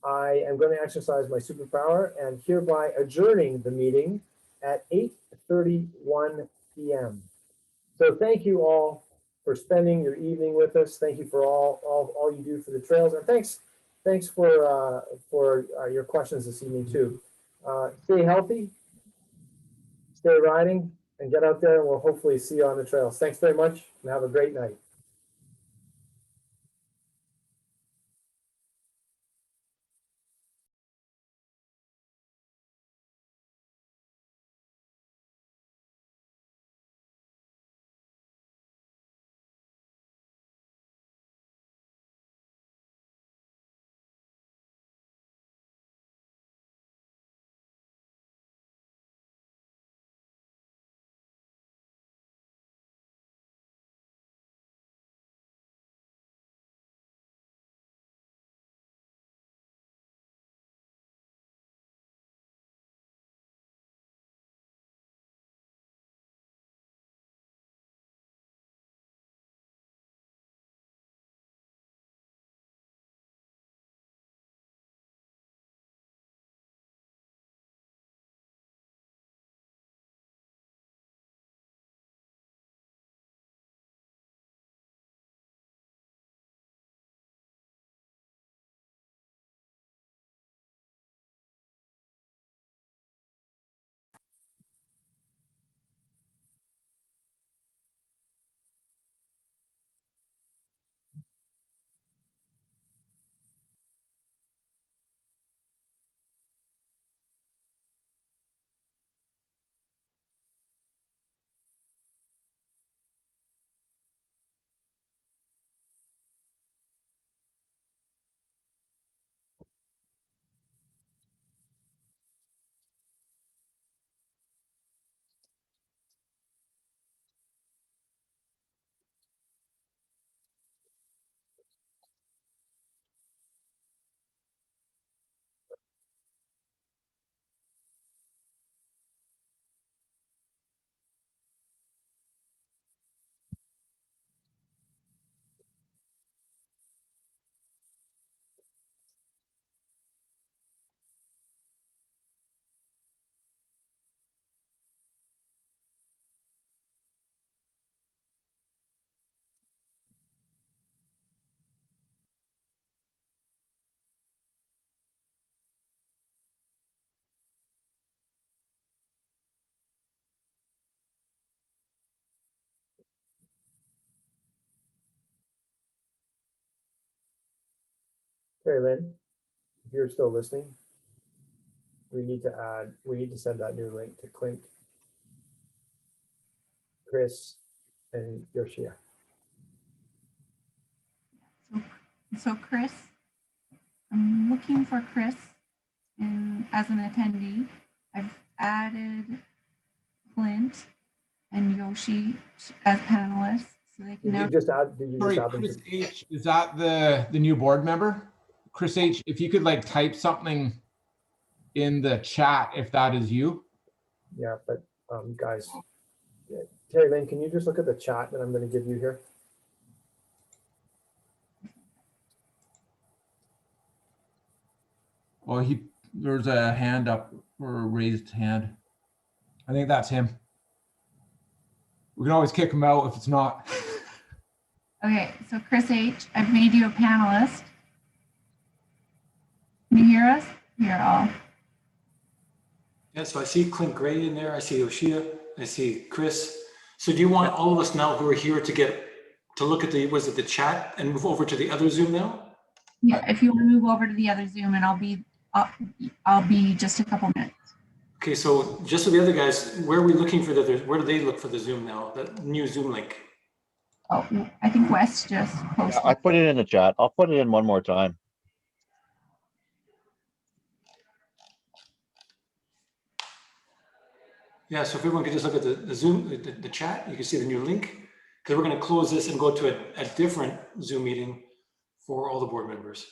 I am going to exercise my superpower and hereby adjourning the meeting at 8:31 p.m. So thank you all for spending your evening with us. Thank you for all you do for the trails, and thanks for your questions this evening too. Stay healthy, stay riding, and get out there, and we'll hopefully see you on the trails. Thanks very much, and have a great night. Terry Lynn, if you're still listening, we need to send that new link to Clint, Chris, and Yoshia. So Chris, I'm looking for Chris as an attendee. I've added Clint and Yoshi as panelists, so they can Did you now. just add them Chris to? H, is that the new board member? Chris H, if you could like type something in the chat, if that is you. Yeah, but guys, yeah. Terry Lynn, can you just look at the chat that I'm going to give you here? Well, there's a hand up or a raised hand. I think that's him. We can always kick him out if it's not. Okay, so Chris H, I've made you a panelist. Can you hear us? Here, all. Yeah, so I see Clint Gray in there. I see Yoshia. I see Chris. So do you want all of us now who are here to look at the chat and move over to the other Zoom now? Yeah, if you want to move over to the other Zoom, and I'll be just a couple minutes. Okay, so just so the other guys, where are we looking for where do they look for the Zoom now? That new Zoom link. Oh, I think Wes just posted. I put it in the chat. I'll put it in one more time. Yeah, so if everyone could just look at the Zoom, the chat, you can see the new link, because we're going to close this and go to a different Zoom meeting for all the board members.